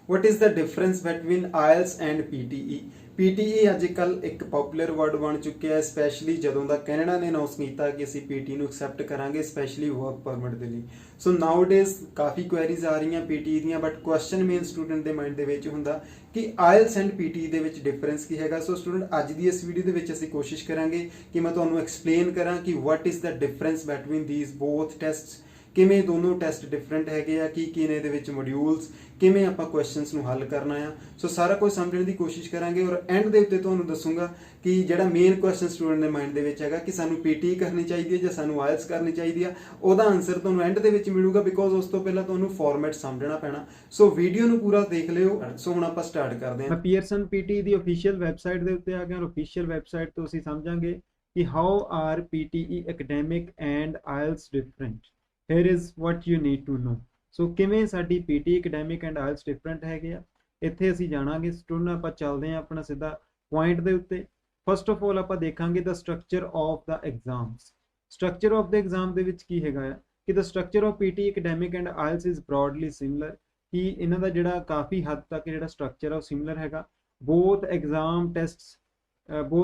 What is the difference between IELTS and PTE? PTE ਅੱਜਕੱਲ ਇੱਕ poplar word ਬਣ ਚੁੱਕਿਆ ਹੈ, ਸਪੈਸ਼ਲੀ ਜਦੋਂ ਦਾ ਕੈਨੇਡਾ ਨੇ ਅਨਾਉਂਸ ਕੀਤਾ ਕਿ ਅਸੀਂ PTE ਨੂੰ ਐਕਸੈਪਟ ਕਰਾਂਗੇ ਸਪੈਸ਼ਲੀ ਵਰਕ ਪਰਮਿਟ ਦੇ ਲਈ। ਸੋ ਨਾਓ ਡੇਜ਼ ਕਾਫੀ ਕੁਐਰੀਜ਼ ਆ ਰਹੀਆਂ PTE ਦੀਆਂ, ਬਟ ਕੁਐਸਚਨ ਮੇਨ ਸਟੂਡੈਂਟ ਦੇ ਮਾਈਂਡ ਦੇ ਵਿੱਚ ਹੁੰਦਾ ਕਿ IELTS ਐਂਡ PTE ਦੇ ਵਿੱਚ ਡਿਫਰੈਂਸ ਕੀ ਹੈਗਾ। ਸੋ ਸਟੂਡੈਂਟ ਅੱਜ ਦੀ ਇਸ ਵੀਡੀਓ ਦੇ ਵਿੱਚ ਅਸੀਂ ਕੋਸ਼ਿਸ਼ ਕਰਾਂਗੇ ਕਿ ਮੈਂ ਤੁਹਾਨੂੰ ਐਕਸਪਲੇਨ ਕਰਾਂ ਕਿ what is the difference between these both tests, ਕਿਵੇਂ ਦੋਨੋਂ ਟੈਸਟ ਡਿਫਰੈਂਟ ਹੈਗੇ ਆ, ਕੀ ਨੇ ਇਹਦੇ ਵਿੱਚ ਮੋਡਿਊਲਸ, ਕਿਵੇਂ ਆਪਾਂ ਕੁਐਸਚਨਸ ਨੂੰ ਹੱਲ ਕਰਨਾ ਆ। ਸੋ ਸਾਰਾ ਕੁਝ ਸਮਝਣ ਦੀ ਕੋਸ਼ਿਸ਼ ਕਰਾਂਗੇ ਔਰ ਐਂਡ ਦੇ ਉੱਤੇ ਤੁਹਾਨੂੰ ਦੱਸੂਗਾ ਕਿ ਜਿਹੜਾ ਮੇਨ ਕੁਐਸਚਨ ਸਟੂਡੈਂਟ ਦੇ ਮਾਈਂਡ ਦੇ ਵਿੱਚ ਹੈਗਾ ਕਿ ਸਾਨੂੰ PTE ਕਰਨੀ ਚਾਹੀਦੀ ਹੈ ਜਾਂ ਸਾਨੂੰ IELTS ਕਰਨੀ ਚਾਹੀਦੀ ਆ, ਉਹਦਾ ਆਨਸਰ ਤੁਹਾਨੂੰ ਐਂਡ ਦੇ ਵਿੱਚ ਮਿਲੂਗਾ, ਬਿਕੋਜ਼ ਉਸ ਤੋਂ ਪਹਿਲਾਂ ਤੁਹਾਨੂੰ ਫਾਰਮੈਟ ਸਮਝਣਾ ਪੈਣਾ। ਸੋ ਵੀਡੀਓ ਨੂੰ ਪੂਰਾ ਦੇਖ ਲਿਓ। ਸੋ ਹੁਣ ਆਪਾਂ ਸਟਾਰਟ ਕਰਦੇ ਹਾਂ। ਪੀਅਰਸਨ PTE ਦੀ ਅਫੀਸ਼ੀਅਲ ਵੈਬਸਾਈਟ ਦੇ ਉੱਤੇ ਆ ਗਏ ਔਰ ਅਫੀਸ਼ੀਅਲ ਵੈਬਸਾਈਟ ਤੋਂ ਅਸੀਂ ਸਮਝਾਂਗੇ ਕਿ how are PTE academic and IELTS different. Here is what you need to know। ਸੋ ਕਿਵੇਂ ਸਾਡੀ PTE academic and IELTS different ਹੈਗੇ ਆ, ਇੱਥੇ ਅਸੀਂ ਜਾਣਾਂਗੇ। ਸਟੂਡੈਂਟ ਆਪਾਂ ਚੱਲਦੇ ਹਾਂ ਆਪਣਾ ਸਿੱਧਾ ਪੁਆਇੰਟ ਦੇ ਉੱਤੇ। ਫਸਟ ਆਫ ਆਲ ਆਪਾਂ ਦੇਖਾਂਗੇ the structure of the exams. Structure of the exam ਦੇ ਵਿੱਚ ਕੀ ਹੈਗਾ ਆ ਕਿ the structure of PTE academic and IELTS is broadly similar, ਕਿ ਇਹਨਾਂ ਦਾ ਜਿਹੜਾ ਕਾਫੀ ਹੱਦ ਤੱਕ ਜਿਹੜਾ ਸਟਰਕਚਰ ਆ ਉਹ ਸਿਮਿਲਰ ਹੈਗਾ। Both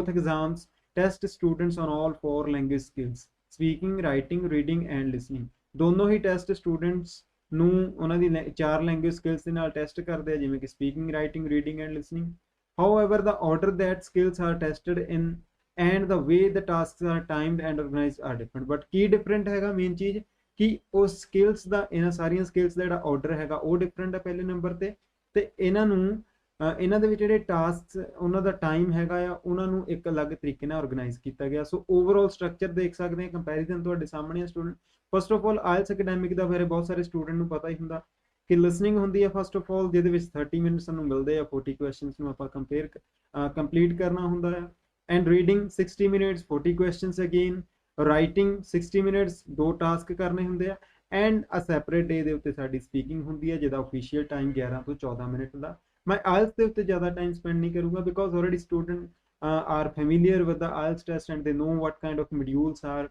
exams test students on all 4 language skills, speaking, writing, reading and listening. ਦੋਨੋਂ ਹੀ ਟੈਸਟ ਸਟੂਡੈਂਟਸ ਨੂੰ ਉਹਨਾਂ ਦੀ 4 ਲੈਂਗੁਏਜ ਸਕਿੱਲਸ ਦੇ ਨਾਲ ਟੈਸਟ ਕਰਦੇ ਆ, ਜਿਵੇਂ ਕਿ speaking, writing, reading and listening. However the order that skills are tested in and the way the tasks are timed and organised are different. But ਕੀ ਡਿਫਰੈਂਟ ਹੈਗਾ ਮੇਨ ਚੀਜ਼ ਕਿ ਉਸ ਸਕਿੱਲਸ ਦਾ, ਇਹਨਾਂ ਸਾਰੀਆਂ ਸਕਿੱਲਸ ਦਾ ਜਿਹੜਾ ਆਰਡਰ ਹੈਗਾ ਉਹ ਡਿਫਰੈਂਟ ਹੈ ਪਹਿਲੇ ਨੰਬਰ ਤੇ ਇਹਨਾਂ ਦੇ ਵਿੱਚ ਜਿਹੜੇ ਟਾਸਕਸ ਉਹਨਾਂ ਦਾ ਟਾਈਮ ਹੈਗਾ ਆ ਉਹਨਾਂ ਨੂੰ ਇੱਕ ਅਲੱਗ ਤਰੀਕੇ ਨਾਲ ਆਰਗੇਨਾਈਜ਼ ਕੀਤਾ ਗਿਆ। ਸੋ ਓਵਰਆਲ ਸਟਰਕਚਰ ਦੇਖ ਸਕਦੇ ਆ, ਕੰਪੈਰੀਜ਼ਨ ਤੁਹਾਡੇ ਸਾਹਮਣੇ ਆ student. First of all IELTS academic ਦਾ ਬਾਰੇ ਬਹੁਤ ਸਾਰੇ ਸਟੂਡੈਂਟ ਨੂੰ ਪਤਾ ਹੀ ਹੁੰਦਾ ਕਿ ਲਿਸਨਿੰਗ ਹੁੰਦੀ ਹੈ ਫਸਟ ਆਫ ਆਲ, ਜਿਹਦੇ ਵਿੱਚ 30 ਮਿੰਟਸ ਸਾਨੂੰ ਮਿਲਦੇ ਆ, 40 ਕੁਐਸਚਨਸ ਨੂੰ ਆਪਾਂ ਕੰਪਲੀਟ ਕਰਨਾ ਹੁੰਦਾ ਹੈ। And reading 60 minutes 40 questions again. Writing 60 minutes, 2 task ਕਰਨੇ ਹੁੰਦੇ ਆ। ਐਂਡ ਅ ਸੈਪਰੇਟ ਡੇ ਦੇ ਉੱਤੇ ਸਾਡੀ ਸਪੀਕਿੰਗ ਹੁੰਦੀ ਹੈ, ਜਿਹਦਾ ਅਫੀਸ਼ੀਅਲ ਟਾਈਮ 11 ਤੋਂ 14 ਮਿੰਟ ਦਾ। ਮੈਂ IELTS ਦੇ ਉੱਤੇ ਜ਼ਿਆਦਾ ਟਾਈਮ ਸਪੈਂਡ ਨਹੀਂ ਕਰੂੰਗਾ, because already student are familiar with the IELTS test and they know what kind of modules are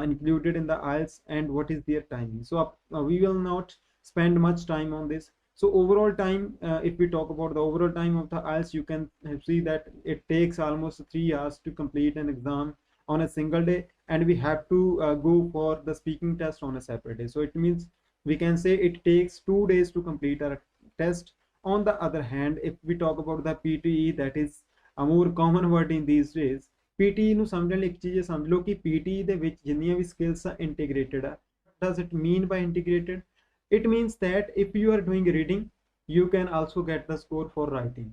included in the IELTS and what is their timing. So we will not spend much time on this. So overall time, if we talk about the overall time of the IELTS, you can see that it takes almost 3 hours to complete an exam on a single day, and we have to go for the speaking test on a separate day. So it means we can say it takes 2 days to complete our test. On the other hand, if we talk about the PTE, that is a more common word in these days। PTE ਨੂੰ ਸਮਝਣ ਲਈ ਇੱਕ ਚੀਜ਼ ਸਮਝ ਲਓ ਕਿ PTE ਦੇ ਵਿੱਚ ਜਿੰਨੀਆਂ ਵੀ ਸਕਿੱਲਸ ਆ ਇੰਟੀਗ੍ਰੇਟਡ ਆ। does it mean by integrated? It means that if you are doing reading, you can also get the score for writing.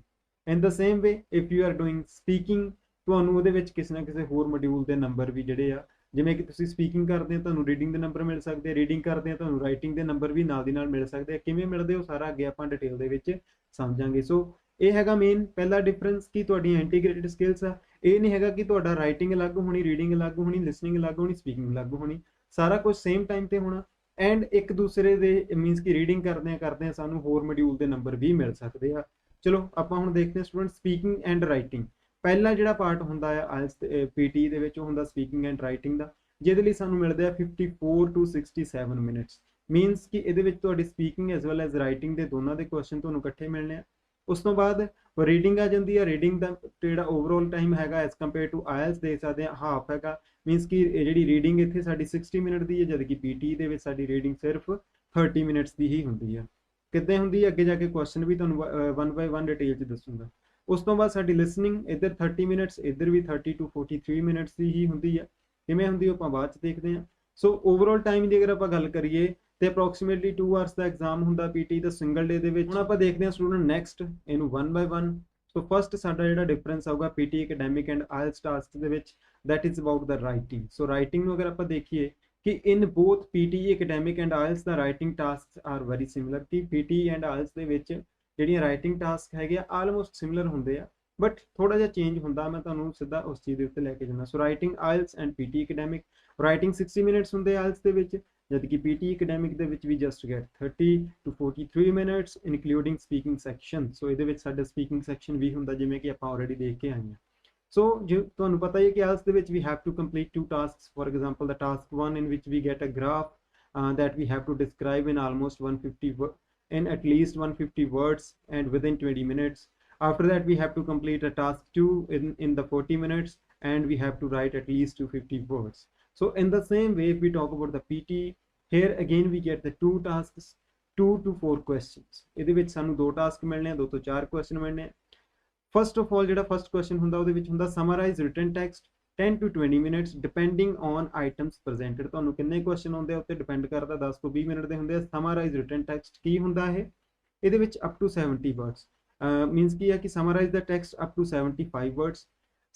In the same way, if you are doing speaking, ਤੁਹਾਨੂੰ ਉਹਦੇ ਵਿੱਚ ਕਿਸੇ ਨਾ ਕਿਸੇ ਹੋਰ module ਦੇ number ਵੀ ਜਿਹੜੇ ਆ, ਜਿਵੇਂ ਕਿ ਤੁਸੀਂ ਸਪੀਕਿੰਗ ਕਰਦੇ ਆ ਤੁਹਾਨੂੰ ਰੀਡਿੰਗ ਦੇ ਨੰਬਰ ਮਿਲ ਸਕਦੇ ਆ, ਰੀਡਿੰਗ ਕਰਦੇ ਆ ਤੁਹਾਨੂੰ ਰਾਈਟਿੰਗ ਦੇ ਨੰਬਰ ਵੀ ਨਾਲ ਦੀ ਨਾਲ ਮਿਲ ਸਕਦੇ ਆ। ਕਿਵੇਂ ਮਿਲਦੇ ਉਹ ਸਾਰਾ ਅੱਗੇ ਆਪਾਂ ਡਿਟੇਲ ਦੇ ਵਿੱਚ ਸਮਝਾਂਗੇ। ਸੋ ਇਹ ਹੈਗਾ ਮੇਨ ਪਹਿਲਾ ਡਿਫਰੈਂਸ ਕਿ ਤੁਹਾਡੀਆਂ ਇੰਟੀਗ੍ਰੇਟਡ ਸਕਿੱਲਸ ਆ। ਇਹ ਨਹੀਂ ਹੈਗਾ ਕਿ ਤੁਹਾਡਾ ਰਾਈਟਿੰਗ ਅਲੱਗ ਹੋਣੀ, ਰੀਡਿੰਗ ਅਲੱਗ ਹੋਣੀ, ਲਿਸਨਿੰਗ ਅਲੱਗ ਹੋਣੀ, ਸਪੀਕਿੰਗ ਅਲੱਗ ਹੋਣੀ, ਸਾਰਾ ਕੁਝ ਸੇਮ ਟਾਈਮ ਤੇ ਹੋਣਾ। ਐਂਡ ਇੱਕ ਦੂਸਰੇ ਦੇ ਮੀਨਸ ਕਿ ਰੀਡਿੰਗ ਕਰਦੇ ਆ ਸਾਨੂੰ ਹੋਰ ਮੋਡਿਊਲ ਦੇ ਨੰਬਰ ਵੀ ਮਿਲ ਸਕਦੇ ਆ। ਚਲੋ ਆਪਾਂ ਹੁਣ ਦੇਖਦੇ ਹਾਂ ਸਟੂਡੈਂਟ ਸਪੀਕਿੰਗ ਐਂਡ ਰਾਈਟਿੰਗ। ਪਹਿਲਾ ਜਿਹੜਾ ਪਾਰਟ ਹੁੰਦਾ ਆ IELTS PTE ਦੇ ਵਿੱਚ ਉਹ ਹੁੰਦਾ ਸਪੀਕਿੰਗ ਐਂਡ ਰਾਈਟਿੰਗ ਦਾ, ਜਿਹਦੇ ਲਈ ਸਾਨੂੰ ਮਿਲਦੇ ਆ 54 to 67 ਮਿੰਟਸ। ਮੀਨਸ ਕਿ ਇਹਦੇ ਵਿੱਚ ਤੁਹਾਡੀ speaking as well as writing ਦੇ ਦੋਨਾਂ ਦੇ ਕੁਐਸਚਨ ਤੁਹਾਨੂੰ ਇਕੱਠੇ ਮਿਲਣੇ ਆ। ਉਸ ਤੋਂ ਬਾਅਦ ਰੀਡਿੰਗ ਆ ਜਾਂਦੀ ਹੈ। ਰੀਡਿੰਗ ਦਾ ਜਿਹੜਾ ਓਵਰਆਲ ਟਾਈਮ ਹੈਗਾ ਐਜ਼ ਕੰਪੇਅਰ ਟੂ IELTS ਦੇਖ ਸਕਦੇ ਹਾਂ ਹਾਫ ਹੈਗਾ। ਮੀਨਸ ਕਿ ਜਿਹੜੀ ਰੀਡਿੰਗ ਇੱਥੇ ਸਾਡੀ 60 ਮਿੰਟ ਦੀ ਹੈ, ਜਦ ਕਿ PTE ਦੇ ਵਿੱਚ ਸਾਡੀ ਰੀਡਿੰਗ ਸਿਰਫ 30 ਮਿੰਟਸ ਦੀ ਹੀ ਹੁੰਦੀ ਹੈ। ਕਿੱਦਾਂ ਹੁੰਦੀ ਹੈ ਅੱਗੇ ਜਾ ਕੇ ਕੁਐਸਚਨ ਵੀ ਤੁਹਾਨੂੰ 1 by 1 ਡਿਟੇਲ 'ਚ ਦੱਸੂਗਾ। ਉਸ ਤੋਂ ਬਾਅਦ ਸਾਡੀ ਲਿਸਨਿੰਗ ਇੱਧਰ 30 ਮਿੰਟਸ, ਇੱਧਰ ਵੀ 30 to 43 ਮਿੰਟਸ ਦੀ ਹੀ ਹੁੰਦੀ ਹੈ। ਕਿਵੇਂ ਹੁੰਦੀ ਉਹ ਆਪਾਂ ਬਾਅਦ 'ਚ ਦੇਖਦੇ ਹਾਂ। ਸੋ ਓਵਰਆਲ ਟਾਈਮ ਦੀ ਅਗਰ ਆਪਾਂ ਗੱਲ ਕਰੀਏ ਤੇ ਅਪਰੋਕਸੀਮੇਟਲੀ 2 ਆਵਰਸ ਦਾ ਐਗਜ਼ਾਮ ਹੁੰਦਾ PTE ਦਾ ਸਿੰਗਲ ਡੇ ਦੇ ਵਿੱਚ। ਹੁਣ ਆਪਾਂ ਦੇਖਦੇ ਹਾਂ ਸਟੂਡੈਂਟ ਨੈਕਸਟ ਇਹਨੂੰ 1 by 1। ਸੋ ਫਸਟ ਸਾਡਾ ਜਿਹੜਾ ਡਿਫਰੈਂਸ ਆਊਗਾ PTE academic and IELTS task ਦੇ ਵਿੱਚ, that is about the writing. So writing ਨੂੰ ਅਗਰ ਆਪਾਂ ਦੇਖੀਏ ਕਿ ਇਨ ਬੋਥ PTE academic and IELTS the writing task are very similar, ਕਿ PTE ਐਂਡ IELTS ਦੇ ਵਿੱਚ ਜਿਹੜੀਆਂ ਰਾਈਟਿੰਗ ਟਾਸਕ ਹੈਗੇ ਆ ਆਲਮੋਸਟ ਸਿਮਿਲਰ ਹੁੰਦੇ ਆ, ਬਟ ਥੋੜਾ ਜਿਹਾ ਚੇਂਜ ਹੁੰਦਾ। ਮੈਂ ਤੁਹਾਨੂੰ ਸਿੱਧਾ ਉਸ ਚੀਜ਼ ਦੇ ਉੱਤੇ ਲੈ ਕੇ ਜਾਣਾ। So writing IELTS and PTE academic, writing 60 minutes ਹੁੰਦੇ IELTS ਦੇ ਵਿੱਚ, ਜਦ ਕਿ PTE ਐਕੈਡੈਮਿਕ ਦੇ ਵਿੱਚ ਵੀ just get 30 to 43 minutes including speaking section. So ਇਹਦੇ ਵਿੱਚ ਸਾਡਾ ਸਪੀਕਿੰਗ ਸੈਕਸ਼ਨ ਵੀ ਹੁੰਦਾ, ਜਿਵੇਂ ਕਿ ਆਪਾਂ ਆਲਰੇਡੀ ਦੇਖ ਕੇ ਆਏ ਹਾਂ। ਸੋ ਜੇ ਤੁਹਾਨੂੰ ਪਤਾ ਹੀ ਹੈ ਕਿ IELTS ਦੇ ਵਿੱਚ we have to complete 2 tasks। For example the task 1 in which we get a graph that we have to describe in almost 150 in at least 150 words and within 20 minutes. After that, we have to complete a task 2 in the 40 minutes, and we have to write at least 250 words. So in the same way, if we talk about the PT, here again we get the two tasks, 2 to 4 questions. ਇਹਦੇ ਵਿੱਚ ਸਾਨੂੰ ਦੋ task ਮਿਲਣੇ ਆ, 2 ਤੋਂ 4 question ਮਿਲਣੇ ਆ। First of ਆਲ ਜਿਹੜਾ ਫਸਟ ਕੁਐਸਚਨ ਹੁੰਦਾ ਉਹਦੇ ਵਿੱਚ ਹੁੰਦਾ summarise written text 10 to 20 minutes depending on items presented. ਤੁਹਾਨੂੰ ਕਿੰਨੇ ਕੁਐਸਚਨ ਹੁੰਦੇ ਆ ਉੱਤੇ ਡਿਪੈਂਡ ਕਰਦਾ, 10 ਤੋਂ 20 ਮਿੰਟ ਦੇ ਹੁੰਦੇ ਆ। ਸਮਰਾਈਜ਼ ਰਿਟਨ ਟੈਕਸਟ ਕੀ ਹੁੰਦਾ ਇਹ? ਇਹਦੇ ਵਿੱਚ ਅਪ ਟੂ 70 ਵਰਡਸ ਮੀਨਸ ਕੀ ਹੈ ਕਿ summarise the text up to 75 words.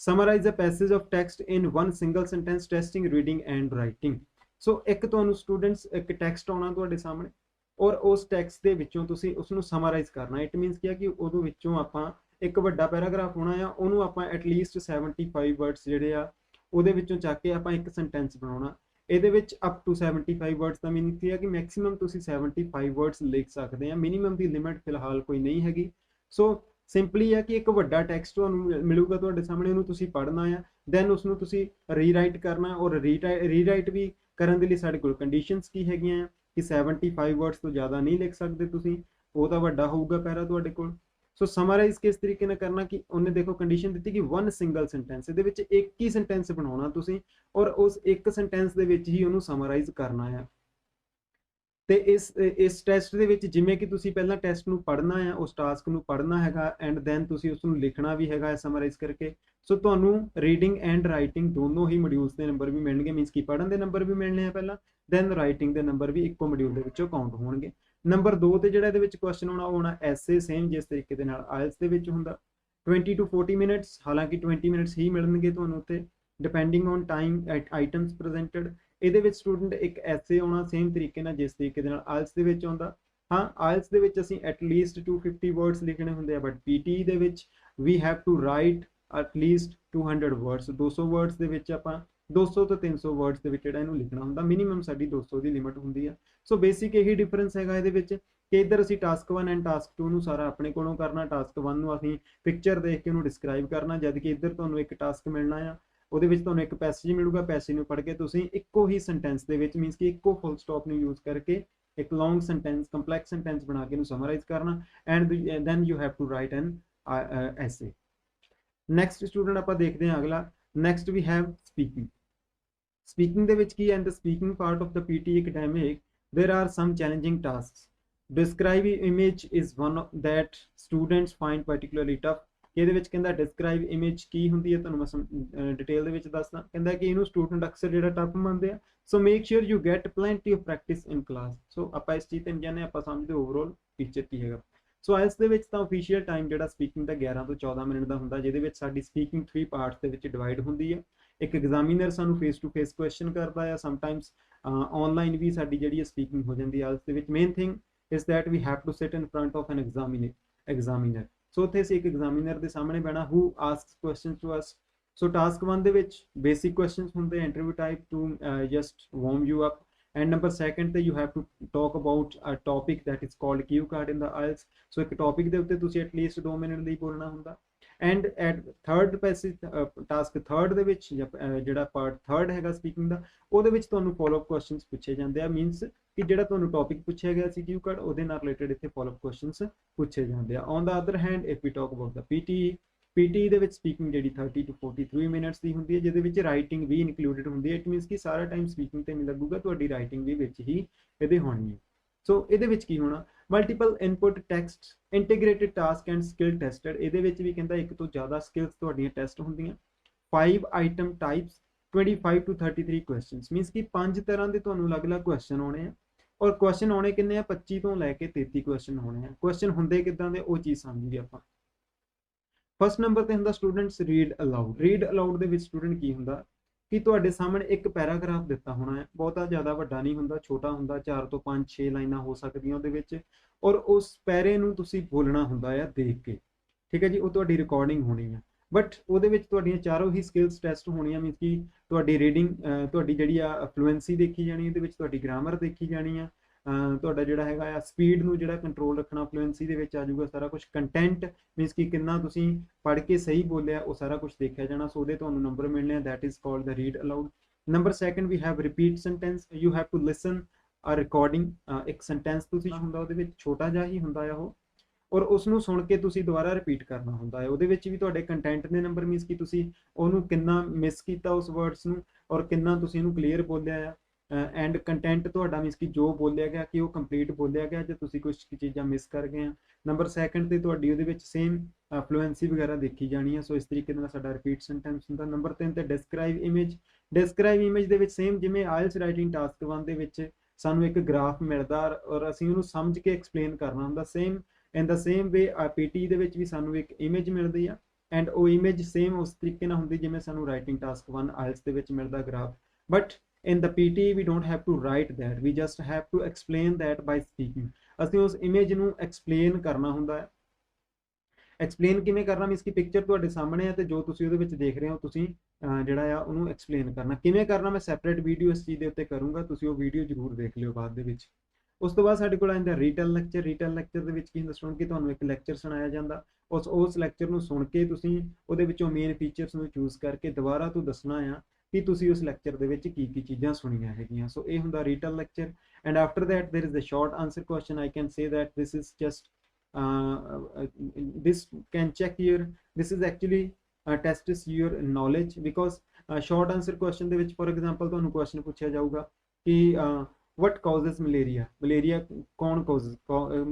Summarise a passage of text in one single sentence testing reading and writing. So ਇੱਕ ਤੁਹਾਨੂੰ ਸਟੂਡੈਂਟਸ ਇੱਕ ਟੈਕਸਟ ਆਉਣਾ ਤੁਹਾਡੇ ਸਾਹਮਣੇ, ਔਰ ਉਸ ਟੈਕਸਟ ਦੇ ਵਿੱਚੋਂ ਤੁਸੀਂ ਉਸਨੂੰ ਸਮਰਾਈਜ਼ ਕਰਨਾ। ਇਟ ਮੀਨਸ ਕੀ ਹੈ ਕਿ ਉਹਦੇ ਵਿੱਚੋਂ ਆਪਾਂ ਇੱਕ ਵੱਡਾ ਪੈਰਾਗ੍ਰਾਫ ਹੋਣਾ ਆ, ਉਹਨੂੰ ਆਪਾਂ ਐਟਲੀਸਟ 75 ਵਰਡਸ ਜਿਹੜੇ ਆ ਉਹਦੇ ਵਿੱਚੋਂ ਚੱਕ ਕੇ ਆਪਾਂ ਇੱਕ ਸੈਂਟੈਂਸ ਬਣਾਉਣਾ। ਇਹਦੇ ਵਿੱਚ ਅਪ ਟੂ 75 ਵਰਡਸ ਦਾ ਮੀਨਿੰਗ ਕੀ ਹੈ ਕਿ ਮੈਕਸਿਮਮ ਤੁਸੀਂ 75 ਵਰਡਸ ਲਿਖ ਸਕਦੇ ਆ, ਮਿਨੀਮਮ ਦੀ ਲਿਮਿਟ ਫਿਲਹਾਲ ਕੋਈ ਨਹੀਂ ਹੈਗੀ। ਸੋ ਸਿੰਪਲੀ ਹੈ ਕਿ ਇੱਕ ਵੱਡਾ ਟੈਕਸਟ ਤੁਹਾਨੂੰ ਮਿਲੂਗਾ ਤੁਹਾਡੇ ਸਾਹਮਣੇ, ਉਹਨੂੰ ਤੁਸੀਂ ਪੜ੍ਹਨਾ ਆ, ਦੈਨ ਉਸਨੂੰ ਤੁਸੀਂ ਰੀਰਾਈਟ ਕਰਨਾ। ਔਰ ਰੀਰਾਈਟ ਵੀ ਕਰਨ ਦੇ ਲਈ ਸਾਡੇ ਕੋਲ ਕੰਡੀਸ਼ਨਸ ਕੀ ਹੈਗੀਆਂ ਕਿ 75 ਵਰਡਸ ਤੋਂ ਜ਼ਿਆਦਾ ਨਹੀਂ ਲਿਖ ਸਕਦੇ ਤੁਸੀਂ, ਉਹ ਤਾਂ ਵੱਡਾ ਹੋਊਗਾ ਪੈਰਾ ਤੁਹਾਡੇ ਕੋਲ। ਸੋ ਸਮਰਾਈਜ਼ ਕਿਸ ਤਰੀਕੇ ਨਾਲ ਕਰਨਾ ਕਿ ਉਹਨੇ ਦੇਖੋ ਕੰਡੀਸ਼ਨ ਦਿੱਤੀ ਕਿ ਵਨ ਸਿੰਗਲ ਸੈਂਟੈਂਸ, ਇਹਦੇ ਵਿੱਚ ਇੱਕ ਹੀ ਸੈਂਟੈਂਸ ਬਣਾਉਣਾ ਤੁਸੀਂ, ਔਰ ਉਸ ਇੱਕ ਸੈਂਟੈਂਸ ਦੇ ਵਿੱਚ ਹੀ ਉਹਨੂੰ ਸਮਰਾਈਜ਼ ਕਰਨਾ ਆ। ਤੇ ਇਸ ਟੈਸਟ ਦੇ ਵਿੱਚ ਜਿਵੇਂ ਕਿ ਤੁਸੀਂ ਪਹਿਲਾਂ ਟੈਸਟ ਨੂੰ ਪੜ੍ਹਨਾ ਆ, ਉਸ ਟਾਸਕ ਨੂੰ ਪੜ੍ਹਨਾ ਹੈਗਾ, ਐਂਡ ਦੈਨ ਤੁਸੀਂ ਉਸ ਨੂੰ ਲਿਖਣਾ ਵੀ ਹੈਗਾ ਸਮਰਾਈਜ਼ ਕਰਕੇ। ਸੋ ਤੁਹਾਨੂੰ ਰੀਡਿੰਗ ਐਂਡ ਰਾਈਟਿੰਗ ਦੋਨੋਂ ਹੀ ਮੋਡਿਊਲਸ ਦੇ ਨੰਬਰ ਵੀ ਮਿਲਣਗੇ, ਮੀਨਸ ਕਿ ਪੜ੍ਹਨ ਦੇ ਨੰਬਰ ਵੀ ਮਿਲਣੇ ਆ ਪਹਿਲਾਂ, ਦੈਨ ਰਾਈਟਿੰਗ ਦੇ ਨੰਬਰ ਵੀ ਇੱਕੋ ਮੋਡਿਊਲ ਦੇ ਵਿੱਚੋਂ ਕਾਊਂਟ ਹੋਣਗੇ। ਨੰਬਰ 2 ਤੇ ਜਿਹੜਾ ਇਹਦੇ ਵਿੱਚ ਕੁਐਸਚਨ ਆਉਣਾ ਉਹ ਹੋਣਾ ਐਸੇ, ਸੇਮ ਜਿਸ ਤਰੀਕੇ ਦੇ ਨਾਲ ਆਇਲਸ ਦੇ ਵਿੱਚ ਹੁੰਦਾ, 20 to 40 ਮਿੰਟਸ। ਹਾਲਾਂਕਿ 20 ਮਿੰਟਸ ਹੀ ਮਿਲਣਗੇ ਤੁਹਾਨੂੰ ਉੱਤੇ depending on time items presented. ਇਹਦੇ ਵਿੱਚ ਸਟੂਡੈਂਟ ਇੱਕ ਐਸੇ ਆਉਣਾ ਸੇਮ ਤਰੀਕੇ ਨਾਲ ਜਿਸ ਤਰੀਕੇ ਦੇ ਨਾਲ ਆਇਲਸ ਦੇ ਵਿੱਚ ਆਉਂਦਾ। ਹਾਂ, ਆਇਲਸ ਦੇ ਵਿੱਚ ਅਸੀਂ ਐਟਲੀਸਟ 250 ਵਰਡਸ ਲਿਖਣੇ ਹੁੰਦੇ ਆ, ਬਟ ਪੀਟੀ ਦੇ ਵਿੱਚ ਵੀ ਹੈਵ ਟੂ ਰਾਈਟ ਐਟਲੀਸਟ 200 ਵਰਡਸ। 200 ਵਰਡਸ ਦੇ ਵਿੱਚ ਆਪਾਂ 200 ਤੋਂ 300 ਵਰਡਸ ਦੇ ਵਿੱਚ ਜਿਹੜਾ ਇਹਨੂੰ ਲਿਖਣਾ ਹੁੰਦਾ, ਮਿਨੀਮਮ ਸਾਡੀ 200 ਦੀ ਲਿਮਿਟ ਹੁੰਦੀ ਆ। ਸੋ ਬੇਸਿਕ ਇਹੀ ਡਿਫਰੈਂਸ ਹੈਗਾ ਇਹਦੇ ਵਿੱਚ ਕਿ ਇੱਧਰ ਅਸੀਂ ਟਾਸਕ 1 ਐਂਡ ਟਾਸਕ 2 ਨੂੰ ਸਾਰਾ ਆਪਣੇ ਕੋਲੋਂ ਕਰਨਾ, ਟਾਸਕ 1 ਨੂੰ ਅਸੀਂ ਪਿਕਚਰ ਦੇਖ ਕੇ ਉਹਨੂੰ ਡਿਸਕ੍ਰਾਈਬ ਕਰਨਾ, ਜਦ ਕਿ ਇੱਧਰ ਤੁਹਾਨੂੰ ਇੱਕ ਟਾਸਕ ਮਿਲਣਾ ਆ, ਉਹਦੇ ਵਿੱਚ ਤੁਹਾਨੂੰ ਇੱਕ ਪੈਸੇਜ ਮਿਲੂਗਾ, ਪੈਸੇਜ ਨੂੰ ਪੜ੍ਹ ਕੇ ਤੁਸੀਂ ਇੱਕੋ ਹੀ ਸੈਂਟੈਂਸ ਦੇ ਵਿੱਚ ਮੀਨਸ ਕਿ ਇੱਕੋ ਫੁੱਲ ਸਟਾਪ ਨੂੰ ਯੂਜ਼ ਕਰਕੇ ਇੱਕ ਲੌਂਗ ਸੈਂਟੈਂਸ, ਕੰਪਲੈਕਸ ਸੈਂਟੈਂਸ ਬਣਾ ਕੇ ਇਹਨੂੰ ਸਮਰਾਈਜ਼ ਕਰਨਾ, and then you have to write an essay. Next student ਆਪਾਂ ਦੇਖਦੇ ਹਾਂ ਅਗਲਾ, next we have speaking. Speaking ਦੇ ਵਿੱਚ ਕੀ ਹੈ, in the speaking part of the PT academic there are some challenging tasks. Describe image is one that students find particularly tough. ਇਹਦੇ ਵਿੱਚ ਕਹਿੰਦਾ ਡਿਸਕ੍ਰਾਈਬ ਇਮੇਜ ਕੀ ਹੁੰਦੀ ਹੈ, ਤੁਹਾਨੂੰ ਮੈਂ ਡਿਟੇਲ ਦੇ ਵਿੱਚ ਦੱਸਦਾ। ਕਹਿੰਦਾ ਕਿ ਇਹਨੂੰ ਸਟੂਡੈਂਟ ਅਕਸਰ ਜਿਹੜਾ ਟਫ ਮੰਨਦੇ ਆ। So make sure you get plenty of practice in class. So ਆਪਾਂ ਇਸ ਚੀਜ਼ ਤੇ ਨਹੀਂ ਜਾਂਦੇ, ਆਪਾਂ ਸਮਝਦੇ ਓਵਰਆਲ ਫੀਚਰ ਕੀ ਹੈਗਾ। ਸੋ ਆਇਲਸ ਦੇ ਵਿੱਚ ਤਾਂ ਓਫੀਸ਼ੀਅਲ ਟਾਈਮ ਜਿਹੜਾ ਸਪੀਕਿੰਗ ਦਾ 11 ਤੋਂ 14 ਮਿੰਟ ਦਾ ਹੁੰਦਾ, ਜਿਹਦੇ ਵਿੱਚ ਸਾਡੀ ਸਪੀਕਿੰਗ 3 ਪਾਰਟਸ ਦੇ ਵਿੱਚ ਡਿਵਾਈਡ ਹੁੰਦੀ ਹੈ। ਇੱਕ ਐਗਜ਼ਾਮੀਨਰ ਸਾਨੂੰ ਫੇਸ ਟੂ ਫੇਸ ਕੁਐਸਚਨ ਕਰਦਾ ਆ, ਸਮਟਾਈਮਸ ਆਨਲਾਈਨ ਵੀ ਸਾਡੀ ਜਿਹੜੀ ਸਪੀਕਿੰਗ ਹੋ ਜਾਂਦੀ ਹੈ ਆਇਲਸ ਦੇ ਵਿੱਚ। Main thing is that we have to sit in front of an examiner. So ਉੱਥੇ ਅਸੀਂ ਇੱਕ ਐਗਜ਼ਾਮੀਨਰ ਦੇ ਸਾਹਮਣੇ ਬਹਿਣਾ, who asks question to us. So task 1 ਦੇ ਵਿੱਚ ਬੇਸਿਕ ਕੁਐਸਚਨਸ ਹੁੰਦੇ, interview type to just warm you up. And number 2 ਤੇ you have to talk about a topic that is called cue card in the IELTS. So ਇੱਕ topic ਦੇ ਉੱਤੇ ਤੁਸੀਂ at least 2 minute ਲਈ ਬੋਲਣਾ ਹੁੰਦਾ। And at third passage task 3 ਦੇ ਵਿੱਚ ਜਿਹੜਾ ਪਾਰਟ 3 ਹੈਗਾ ਸਪੀਕਿੰਗ ਦਾ, ਉਹਦੇ ਵਿੱਚ ਤੁਹਾਨੂੰ ਫੋਲੋਅਪ ਕੁਐਸਚਨਸ ਪੁੱਛੇ ਜਾਂਦੇ ਆ, ਮੀਨਸ ਕਿ ਜਿਹੜਾ ਤੁਹਾਨੂੰ ਟੌਪਿਕ ਪੁੱਛਿਆ ਗਿਆ ਸੀ ਕਿਊ ਕਾਰਡ, ਉਹਦੇ ਨਾਲ ਰਿਲੇਟਡ ਇੱਥੇ ਫੋਲੋਅਪ ਕੁਐਸਚਨਸ ਪੁੱਛੇ ਜਾਂਦੇ ਆ। On the other hand if we talk about the PT ਦੇ ਵਿੱਚ ਸਪੀਕਿੰਗ ਜਿਹੜੀ 30 to 43 ਮਿੰਟਸ ਦੀ ਹੁੰਦੀ ਹੈ, ਜਿਹਦੇ ਵਿੱਚ ਰਾਈਟਿੰਗ ਵੀ ਇਨਕਲੂਡਡ ਹੁੰਦੀ ਹੈ। ਇਟ ਮੀਨਸ ਕਿ ਸਾਰਾ ਟਾਈਮ ਸਪੀਕਿੰਗ ਤੇ ਨਹੀਂ ਲੱਗੂਗਾ, ਤੁਹਾਡੀ ਰਾਈਟਿੰਗ ਵੀ ਵਿੱਚ ਹੀ ਇਹਦੇ ਹੋਣੀ ਹੈ। ਸੋ ਇਹਦੇ ਵਿੱਚ ਕੀ ਹੋਣਾ, multiple input text, integrated task and skill tested. ਇਹਦੇ ਵਿੱਚ ਵੀ ਕਹਿੰਦਾ ਇੱਕ ਤੋਂ ਜ਼ਿਆਦਾ ਸਕਿੱਲਸ ਤੁਹਾਡੀਆਂ ਟੈਸਟ ਹੁੰਦੀਆਂ। 5 item types, 25 to 33 questions, means ਕਿ 5 ਤਰ੍ਹਾਂ ਦੇ ਤੁਹਾਨੂੰ ਅਲੱਗ-ਅਲੱਗ ਕੁਐਸਚਨ ਆਉਣੇ ਆ। ਔਰ ਕੁਐਸਚਨ ਆਉਣੇ ਕਿੰਨੇ ਆ, 25 ਤੋਂ ਲੈ ਕੇ 33 ਕੁਐਸਚਨ ਹੋਣੇ ਆ। ਕੁਐਸਚਨ ਹੁੰਦੇ ਕਿੱਦਾਂ ਦੇ, ਉਹ ਚੀਜ਼ ਸਮਝੀਏ ਆਪਾਂ। ਫਸਟ ਨੰਬਰ ਤੇ ਹੁੰਦਾ students read allowed. Read allowed ਦੇ ਵਿੱਚ ਸਟੂਡੈਂਟ ਕੀ ਹੁੰਦਾ ਕਿ ਤੁਹਾਡੇ ਸਾਹਮਣੇ ਇੱਕ ਪੈਰਾਗ੍ਰਾਫ ਦਿੱਤਾ ਹੋਣਾ ਹੈ, ਬਹੁਤਾ ਜ਼ਿਆਦਾ ਵੱਡਾ ਨਹੀਂ ਹੁੰਦਾ, ਛੋਟਾ ਹੁੰਦਾ, 4 ਤੋਂ 5-6 ਲਾਈਨਾਂ ਹੋ ਸਕਦੀਆਂ ਉਹਦੇ ਵਿੱਚ, ਔਰ ਉਸ ਪੈਰੇ ਨੂੰ ਤੁਸੀਂ ਬੋਲਣਾ ਹੁੰਦਾ ਆ ਦੇਖ ਕੇ, ਠੀਕ ਹੈ ਜੀ। ਉਹ ਤੁਹਾਡੀ ਰਿਕਾਰਡਿੰਗ ਹੋਣੀ ਹੈ, ਬਟ ਉਹਦੇ ਵਿੱਚ ਤੁਹਾਡੀਆਂ ਚਾਰੋਂ ਹੀ ਸਕਿੱਲਸ ਟੈਸਟ ਹੋਣੀਆਂ, ਮੀਨਸ ਕਿ ਤੁਹਾਡੀ ਰੀਡਿੰਗ, ਤੁਹਾਡੀ ਜਿਹੜੀ ਆ ਫਲੂਐਂਸੀ ਦੇਖੀ ਜਾਣੀ, ਇਹਦੇ ਵਿੱਚ ਤੁਹਾਡੀ ਗ੍ਰਾਮਰ ਦੇਖੀ ਜਾਣੀ ਆ, ਤੁਹਾਡਾ ਜਿਹੜਾ ਹੈਗਾ ਆ ਸਪੀਡ ਨੂੰ ਜਿਹੜਾ ਕੰਟਰੋਲ ਰੱਖਣਾ ਫਲੂਐਂਸੀ ਦੇ ਵਿੱਚ ਆ ਜਾਊਗਾ ਸਾਰਾ ਕੁਝ। ਕੰਟੈਂਟ ਮੀਨਸ ਕਿ ਕਿੰਨਾ ਤੁਸੀਂ ਪੜ੍ਹ ਕੇ ਸਹੀ ਬੋਲਿਆ, ਉਹ ਸਾਰਾ ਕੁਝ ਦੇਖਿਆ ਜਾਣਾ। ਸੋ ਉਹਦੇ ਤੁਹਾਨੂੰ ਨੰਬਰ ਮਿਲਣੇ ਆ, that is called the read aloud. Number 2 we have repeat sentence. You have to listen recording, ਇੱਕ ਸੈਂਟੈਂਸ ਤੁਸੀਂ ਹੁੰਦਾ ਉਹਦੇ ਵਿੱਚ ਛੋਟਾ ਜਿਹਾ ਹੀ ਹੁੰਦਾ ਆ ਉਹ, ਔਰ ਉਸ ਨੂੰ ਸੁਣ ਕੇ ਤੁਸੀਂ ਦੁਬਾਰਾ ਰਿਪੀਟ ਕਰਨਾ ਹੁੰਦਾ ਹੈ। ਉਹਦੇ ਵਿੱਚ ਵੀ ਤੁਹਾਡੇ ਕੰਟੈਂਟ ਦੇ ਨੰਬਰ ਮੀਨਸ ਕਿ ਤੁਸੀਂ ਉਹਨੂੰ ਕਿੰਨਾ ਮਿਸ ਕੀਤਾ ਉਸ ਵਰਡਸ ਨੂੰ, ਔਰ ਕਿੰਨਾ ਤੁਸੀਂ ਇਹਨੂੰ ਕਲੀਅਰ ਬੋਲਿਆ ਆ, ਐਂਡ ਕੰਟੈਂਟ ਤੁਹਾਡਾ ਮੀਨਸ ਕਿ ਜੋ ਬੋਲਿਆ ਗਿਆ ਕਿ ਉਹ ਕੰਪਲੀਟ ਬੋਲਿਆ ਗਿਆ ਜਾਂ ਤੁਸੀਂ ਕੁਝ ਚੀਜ਼ਾਂ ਮਿਸ ਕਰ ਗਏ ਆ। ਨੰਬਰ ਸੈਕੰਡ ਤੇ ਤੁਹਾਡੀ ਉਹਦੇ ਵਿੱਚ ਸੇਮ ਫਲੂਐਂਸੀ ਵਗੈਰਾ ਦੇਖੀ ਜਾਣੀ ਹੈ। ਸੋ ਇਸ ਤਰੀਕੇ ਨਾਲ ਸਾਡਾ ਰਿਪੀਟ ਸੈਂਟੈਂਸ ਹੁੰਦਾ। ਨੰਬਰ 3 ਤੇ ਡਿਸਕ੍ਰਾਈਬ ਇਮੇਜ। ਡਿਸਕ੍ਰਾਈਬ ਇਮੇਜ ਦੇ ਵਿੱਚ ਸੇਮ ਜਿਵੇਂ ਆਇਲਸ ਰਾਈਟਿੰਗ ਟਾਸਕ 1 ਦੇ ਵਿੱਚ ਸਾਨੂੰ ਇੱਕ ਗ੍ਰਾਫ ਮਿਲਦਾ ਔਰ ਅਸੀਂ ਉਹਨੂੰ ਸਮਝ ਕੇ ਐਕਸਪਲੇਨ ਕਰਨਾ ਹੁੰਦਾ, same in the same way PT ਦੇ ਵਿੱਚ ਵੀ ਸਾਨੂੰ ਇੱਕ ਇਮੇਜ ਮਿਲਦੀ ਆ, ਐਂਡ ਉਹ ਇਮੇਜ ਸੇਮ ਉਸ ਤਰੀਕੇ ਨਾਲ ਹੁੰਦੀ ਜਿਵੇਂ ਸਾਨੂੰ ਰਾਈਟਿੰਗ ਟਾਸਕ 1 ਆਇਲਸ ਦੇ ਵਿੱਚ ਮਿਲਦਾ graph. But in the PT we don't have to write that, we just have to explain that by speaking। ਅਸੀਂ ਉਸ ਇਮੇਜ ਨੂੰ ਐਕਸਪਲੇਨ ਕਰਨਾ ਹੁੰਦਾ ਹੈ। ਐਕਸਪਲੇਨ ਕਿਵੇਂ ਕਰਨਾ ਮੀਨਸ ਕਿ ਪਿਕਚਰ ਤੁਹਾਡੇ ਸਾਹਮਣੇ ਹੈ ਤੇ ਜੋ ਤੁਸੀਂ ਉਹਦੇ ਵਿੱਚ ਦੇਖ ਰਹੇ ਹੋ ਤੁਸੀਂ ਜਿਹੜਾ ਆ ਉਹਨੂੰ ਐਕਸਪਲੇਨ ਕਰਨਾ। ਕਿਵੇਂ ਕਰਨਾ ਮੈਂ ਸੈਪਰੇਟ ਵੀਡੀਓ ਇਸ ਚੀਜ਼ ਦੇ ਉੱਤੇ ਕਰੂੰਗਾ, ਤੁਸੀਂ ਉਹ ਵੀਡੀਓ ਜ਼ਰੂਰ ਦੇਖ ਲਿਓ ਬਾਅਦ ਦੇ ਵਿੱਚ। ਉਸ ਤੋਂ ਬਾਅਦ ਸਾਡੇ ਕੋਲ ਆਉਂਦਾ ਰੀਟੇਲ ਲੈਕਚਰ। ਰੀਟੇਲ ਲੈਕਚਰ ਦੇ ਵਿੱਚ ਕੀ ਹੁੰਦਾ ਸਟੂਡੈਂਟ ਕਿ ਤੁਹਾਨੂੰ ਇੱਕ ਲੈਕਚਰ ਸੁਣਾਇਆ ਜਾਂਦਾ, ਉਸ ਲੈਕਚਰ ਨੂੰ ਸੁਣ ਕੇ ਤੁਸੀਂ ਉਹਦੇ ਵਿੱਚੋਂ ਮੇਨ ਫੀਚਰਸ ਨੂੰ ਚੂਜ਼ ਕਰਕੇ ਦੁਬਾਰਾ ਤੋਂ ਦੱਸਣਾ ਆ ਕਿ ਤੁਸੀਂ ਉਸ ਲੈਕਚਰ ਦੇ ਵਿੱਚ ਕੀ ਕੀ ਚੀਜ਼ਾਂ ਸੁਣੀਆਂ ਹੈਗੀਆਂ। ਸੋ ਇਹ ਹੁੰਦਾ retell lecture. And after that there is the short answer question. I can say that this is just this can check your, this is actually tests your knowledge because short answer question ਦੇ ਵਿੱਚ for example ਤੁਹਾਨੂੰ question ਪੁੱਛਿਆ ਜਾਊਗਾ ਕਿ what causes malaria, malaria ਕੌਣ causes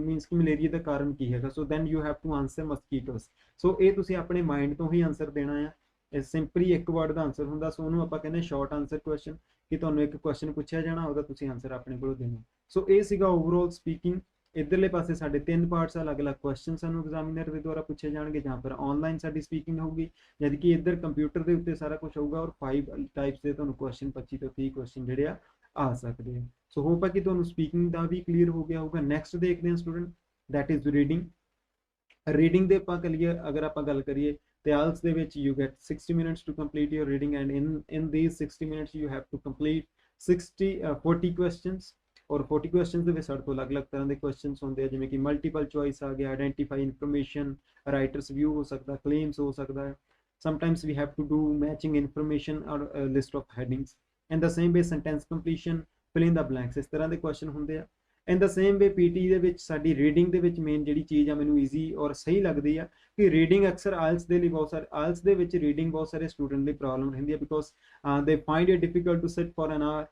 means ਕਿ malaria ਦਾ ਕਾਰਨ ਕੀ ਹੈਗਾ। so then you have to answer mosquitoes। so ਇਹ ਤੁਸੀਂ ਆਪਣੇ ਮਾਈਂਡ ਤੋਂ ਹੀ ਆਨਸਰ ਦੇਣਾ ਆ, ਇਹ ਸਿੰਪਲੀ ਇੱਕ ਵਰਡ ਦਾ ਆਨਸਰ ਹੁੰਦਾ। ਸੋ ਉਹਨੂੰ ਆਪਾਂ ਕਹਿੰਦੇ ਸ਼ਾਰਟ ਆਨਸਰ ਕੁਐਸਚਨ, ਕਿ ਤੁਹਾਨੂੰ ਇੱਕ ਕੁਐਸਚਨ ਪੁੱਛਿਆ ਜਾਣਾ ਉਹਦਾ ਤੁਸੀਂ ਆਨਸਰ ਆਪਣੇ ਕੋਲੋਂ ਦੇਣਾ। ਸੋ ਇਹ ਸੀਗਾ ਓਵਰਆਲ ਸਪੀਕਿੰਗ। ਇੱਧਰਲੇ ਪਾਸੇ ਸਾਡੇ 3 ਪਾਰਟਸ ਅਲੱਗ-ਅਲੱਗ ਕੁਐਸਚਨ ਸਾਨੂੰ ਐਗਜ਼ਾਮੀਨਰ ਦੇ ਦੁਆਰਾ ਪੁੱਛੇ ਜਾਣਗੇ ਜਾਂ ਫਿਰ ਆਨਲਾਈਨ ਸਾਡੀ ਸਪੀਕਿੰਗ ਹੋਊਗੀ, ਜਦ ਕਿ ਇੱਧਰ ਕੰਪਿਊਟਰ ਦੇ ਉੱਤੇ ਸਾਰਾ ਕੁਝ ਹੋਊਗਾ ਔਰ 5 ਟਾਈਪਸ ਦੇ ਤੁਹਾਨੂੰ ਕੁਐਸਚਨ 25 ਤੋਂ 30 ਕੁਐਸਚਨ ਜਿਹੜੇ ਆ ਸਕਦੇ ਆ। ਸੋ ਹੋਪ ਹੈ ਕਿ ਤੁਹਾਨੂੰ ਸਪੀਕਿੰਗ ਦਾ ਵੀ ਕਲੀਅਰ ਹੋ ਗਿਆ ਹੋਊਗਾ। ਨੈਕਸਟ ਦੇਖਦੇ ਹਾਂ student, that is reading. Reading ਦੇ ਆਪਾਂ ਕਲੀਅਰ ਅਗਰ ਆਪਾਂ ਗੱਲ ਕਰੀਏ ਤੇ ਆਇਲਸ ਦੇ ਵਿੱਚ you get 60 minutes to complete your reading, and in these 60 minutes you have to complete 40 questions। ਔਰ 40 ਕੁਐਸਚਨਸ ਦੇ ਵਿੱਚ ਸਾਡੇ ਕੋਲ ਅਲੱਗ-ਅਲੱਗ ਤਰ੍ਹਾਂ ਦੇ ਕੁਐਸਚਨਸ ਹੁੰਦੇ ਆ, ਜਿਵੇਂ ਕਿ ਮਲਟੀਪਲ ਚੋਇਸ ਆ ਗਿਆ, ਆਇਡੈਂਟੀਫਾਈ ਇਨਫੋਰਮੇਸ਼ਨ, ਰਾਈਟਰਸ ਵਿਊ ਹੋ ਸਕਦਾ, ਕਲੇਮਸ ਹੋ ਸਕਦਾ ਹੈ। Sometimes we have to do matching information or list of headings. In the same way sentence completion, fill in the blanks, ਇਸ ਤਰ੍ਹਾਂ ਦੇ ਕੁਐਸਚਨ ਹੁੰਦੇ ਆ। ਇਨ ਦਾ ਸੇਮ ਵੇ ਪੀਟੀ ਦੇ ਵਿੱਚ ਸਾਡੀ ਰੀਡਿੰਗ ਦੇ ਵਿੱਚ ਮੇਨ ਜਿਹੜੀ ਚੀਜ਼ ਆ ਮੈਨੂੰ ਈਜ਼ੀ ਔਰ ਸਹੀ ਲੱਗਦੀ ਆ ਕਿ ਰੀਡਿੰਗ ਅਕਸਰ ਆਇਲਸ ਦੇ ਲਈ ਬਹੁਤ ਸਾਰੇ, ਆਇਲਸ ਦੇ ਵਿੱਚ ਰੀਡਿੰਗ ਬਹੁਤ ਸਾਰੇ ਸਟੂਡੈਂਟ ਦੀ ਪ੍ਰੋਬਲਮ ਰਹਿੰਦੀ ਹੈ because they find it difficult to sit for an hour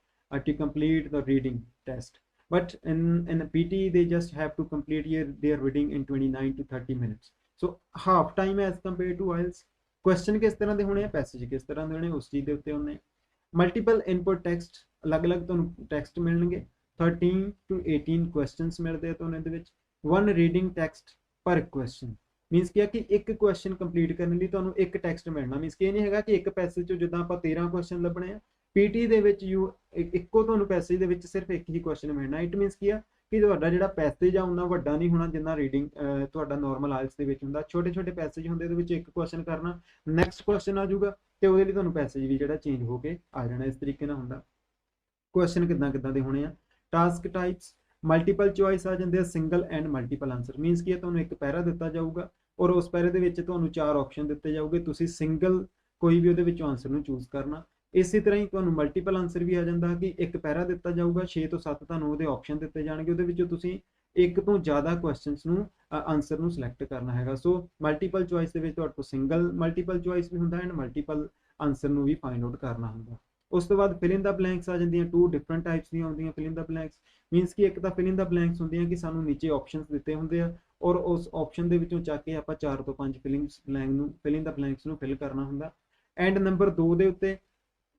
to complete the reading test, but in a PT they just have to complete their reading in 29 to 30 minutes। so half time as compared to IELTS। question ਕਿਸ ਤਰ੍ਹਾਂ ਦੇ ਹੋਣੇ ਆ, passage ਕਿਸ ਤਰ੍ਹਾਂ ਦੇ ਹੋਣੇ ਉਸ ਚੀਜ਼ ਦੇ ਉੱਤੇ ਹੁੰਦੇ। ਮਲਟੀਪਲ ਇਨਪੁਟ ਟੈਕਸਟ, ਅਲੱਗ-ਅਲੱਗ ਤੁਹਾਨੂੰ ਟੈਕਸਟ ਮਿਲਣਗੇ, 13 to 18 questions ਮਿਲਦੇ ਆ ਤੁਹਾਨੂੰ ਇਹਦੇ ਵਿੱਚ। 1 ਰੀਡਿੰਗ ਟੈਕਸਟ ਪਰ ਕੁਐਸਚਨ, ਮੀਨਸ ਕੀ ਆ ਕਿ ਇੱਕ ਕੁਐਸਚਨ ਕੰਪਲੀਟ ਕਰਨ ਲਈ ਤੁਹਾਨੂੰ ਇੱਕ ਟੈਕਸਟ ਮਿਲਣਾ। ਮੀਨਸ ਕਿ ਇਹ ਨਹੀਂ ਹੈਗਾ ਕਿ ਇੱਕ ਪੈਸੇਜ ਚੋਂ ਜਿੱਦਾਂ ਆਪਾਂ 13 ਕੁਐਸਚਨ ਲੱਭਣੇ ਆ, ਪੀਟੀ ਦੇ ਵਿੱਚ ਇੱਕੋ ਤੁਹਾਨੂੰ ਪੈਸੇਜ ਦੇ ਵਿੱਚ ਸਿਰਫ ਇੱਕ ਹੀ ਕੁਐਸਚਨ ਮਿਲਣਾ। ਇਟ ਮੀਨਸ ਕੀ ਆ ਕਿ ਤੁਹਾਡਾ ਜਿਹੜਾ ਪੈਸੇਜ ਆ ਉਹਨਾਂ ਵੱਡਾ ਨਹੀਂ ਹੋਣਾ ਜਿੰਨਾ ਰੀਡਿੰਗ ਤੁਹਾਡਾ ਨਾਰਮਲ ਆਇਲਸ ਦੇ ਵਿੱਚ ਹੁੰਦਾ। ਛੋਟੇ ਛੋਟੇ ਪੈਸੇਜ ਹੁੰਦੇ, ਉਹਦੇ ਵਿੱਚ ਇੱਕ ਕੁਐਸਚਨ ਕਰਨਾ, ਨੈਕਸਟ ਕੁਐਸਚਨ ਆ ਜਾਊਗਾ ਤੇ ਉਹਦੇ ਲਈ ਤੁਹਾਨੂੰ ਪੈਸੇਜ ਵੀ ਜਿਹੜਾ ਚੇਂਜ ਹੋ ਕੇ ਆ ਜਾਣਾ। ਇਸ ਤਰੀਕੇ ਨਾਲ ਹੁੰਦਾ। ਕੁਐਸਚਨ ਕਿੱਦਾਂ ਦੇ ਹੋਣੇ ਆ, ਟਾਸਕ ਟਾਈਪਸ, ਮਲਟੀਪਲ ਚੋਇਸ ਆ ਜਾਂਦੇ ਆ, single and multiple answer. Means ਕੀ ਤੁਹਾਨੂੰ ਇੱਕ ਪੈਰਾ ਦਿੱਤਾ ਜਾਊਗਾ ਔਰ ਉਸ ਪੈਰੇ ਦੇ ਵਿੱਚ ਤੁਹਾਨੂੰ 4 ਆਪਸ਼ਨ ਦਿੱਤੇ ਜਾਊਗੇ, ਤੁਸੀਂ ਸਿੰਗਲ ਕੋਈ ਵੀ ਉਹਦੇ ਵਿੱਚੋਂ ਆਨਸਰ ਨੂੰ ਚੂਜ਼ ਕਰਨਾ। ਇਸੇ ਤਰ੍ਹਾਂ ਹੀ ਤੁਹਾਨੂੰ ਮਲਟੀਪਲ ਆਨਸਰ ਵੀ ਆ ਜਾਂਦਾ ਕਿ ਇੱਕ ਪੈਰਾ ਦਿੱਤਾ ਜਾਊਗਾ, 6 ਤੋਂ 7 ਤੁਹਾਨੂੰ ਉਹਦੇ ਆਪਸ਼ਨ ਦਿੱਤੇ ਜਾਣਗੇ, ਉਹਦੇ ਵਿੱਚੋਂ ਤੁਸੀਂ ਇੱਕ ਤੋਂ ਜ਼ਿਆਦਾ ਕੁਐਸਚਨਸ ਨੂੰ ਆਨਸਰ ਨੂੰ ਸਿਲੈਕਟ ਕਰਨਾ ਹੈਗਾ। ਸੋ ਮਲਟੀਪਲ ਚੋਇਸ ਦੇ ਵਿੱਚ ਤੁਹਾਡੇ ਕੋਲ ਸਿੰਗਲ ਮਲਟੀਪਲ ਚੋਇਸ ਵੀ ਹੁੰਦਾ ਐਂਡ ਮਲਟੀਪਲ ਆਨਸਰ ਨੂੰ ਵੀ ਫਾਈਂਡ ਆਊਟ ਕਰਨਾ ਹੁੰਦਾ। ਉਸ ਤੋਂ ਬਾਅਦ ਫਿਲ ਇਨ ਦਾ ਬਲੈਂਕਸ ਆ ਜਾਂਦੀਆਂ, 2 ਡਿਫਰੈਂਟ ਟਾਈਪਸ ਦੀਆਂ ਹੁੰਦੀਆਂ fill in the blanks. Means ਕਿ ਇੱਕ ਤਾਂ ਫਿਲ ਇਨ ਦਾ ਬਲੈਂਕਸ ਹੁੰਦੀਆਂ ਕਿ ਸਾਨੂੰ ਨੀਚੇ ਆਪਸ਼ਨਸ ਦਿੱਤੇ ਹੁੰਦੇ ਆ ਔਰ ਉਸ ਆਪਸ਼ਨ ਦੇ ਵਿੱਚੋਂ ਚੱਕ ਕੇ ਆਪਾਂ 4 ਤੋਂ 5 ਫਿਲ ਇਨ ਦਾ ਬਲੈਂਕਸ ਨੂੰ ਫਿਲ ਕਰਨਾ ਹੁੰਦਾ। ਐਂਡ ਨੰਬਰ 2 ਦੇ ਉੱਤੇ